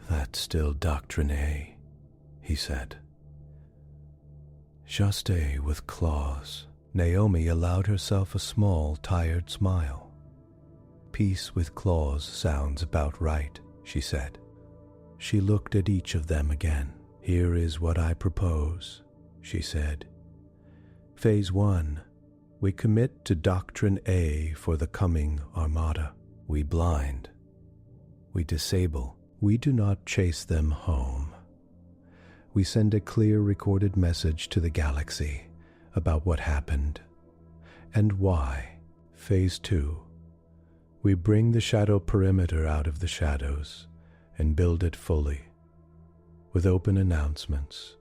That's still Doctrine A, he said. Just A with claws. Naomi allowed herself a small, tired smile. Peace with claws sounds about right, she said. She looked at each of them again. "Here is what I propose," she said. Phase 1. We commit to Doctrine A for the coming Armada. We blind. We disable. We do not chase them home. We send a clear recorded message to the galaxy about what happened and why. Phase 2. We bring the shadow perimeter out of the shadows and build it fully. With open announcements,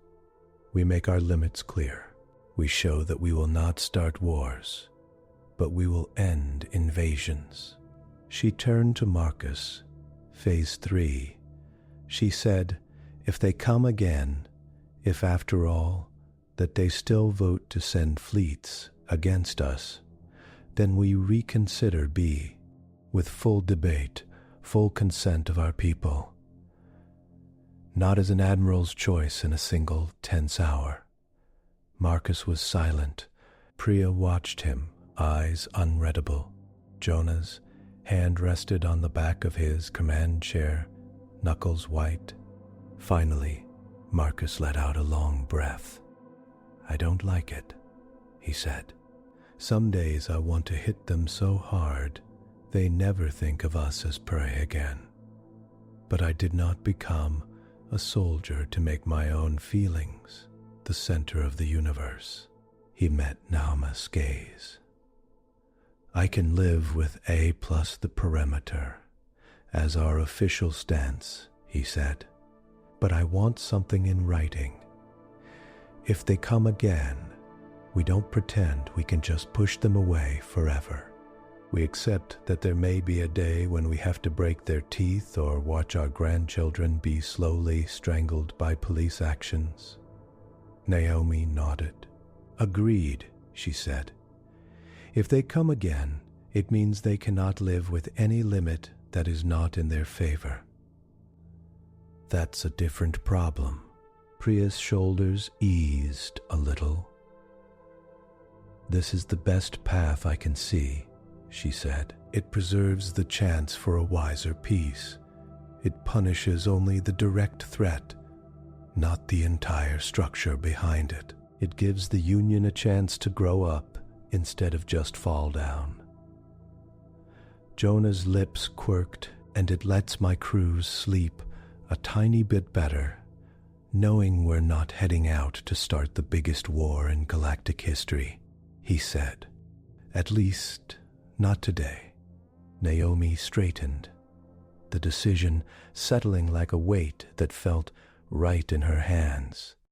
we make our limits clear. We show that we will not start wars, but we will end invasions. She turned to Marcus. Phase 3. She said, if they come again, if after all, that they still vote to send fleets against us, then we reconsider B, with full debate, full consent of our people. Not as an admiral's choice in a single tense hour. Marcus was silent. Priya watched him, eyes unreadable. Jonah's hand rested on the back of his command chair, knuckles white. Finally, Marcus let out a long breath. "I don't like it," he said. "Some days I want to hit them so hard they never think of us as prey again. But I did not become a soldier to make my own feelings the center of the universe." He met Nauma's gaze. "I can live with A plus the perimeter as our official stance," he said. "But I want something in writing. If they come again, we don't pretend we can just push them away forever. We accept that there may be a day when we have to break their teeth or watch our grandchildren be slowly strangled by police actions." Naomi nodded. "Agreed," she said. "If they come again, it means they cannot live with any limit that is not in their favor." "That's a different problem." Priya's shoulders eased a little. "This is the best path I can see," she said. "It preserves the chance for a wiser peace. It punishes only the direct threat, not the entire structure behind it. It gives the Union a chance to grow up instead of just fall down." Jonah's lips quirked, "And it lets my crews sleep a tiny bit better, knowing we're not heading out to start the biggest war in galactic history," he said. "At least, not today." Naomi straightened, the decision settling like a weight that felt right in her hands.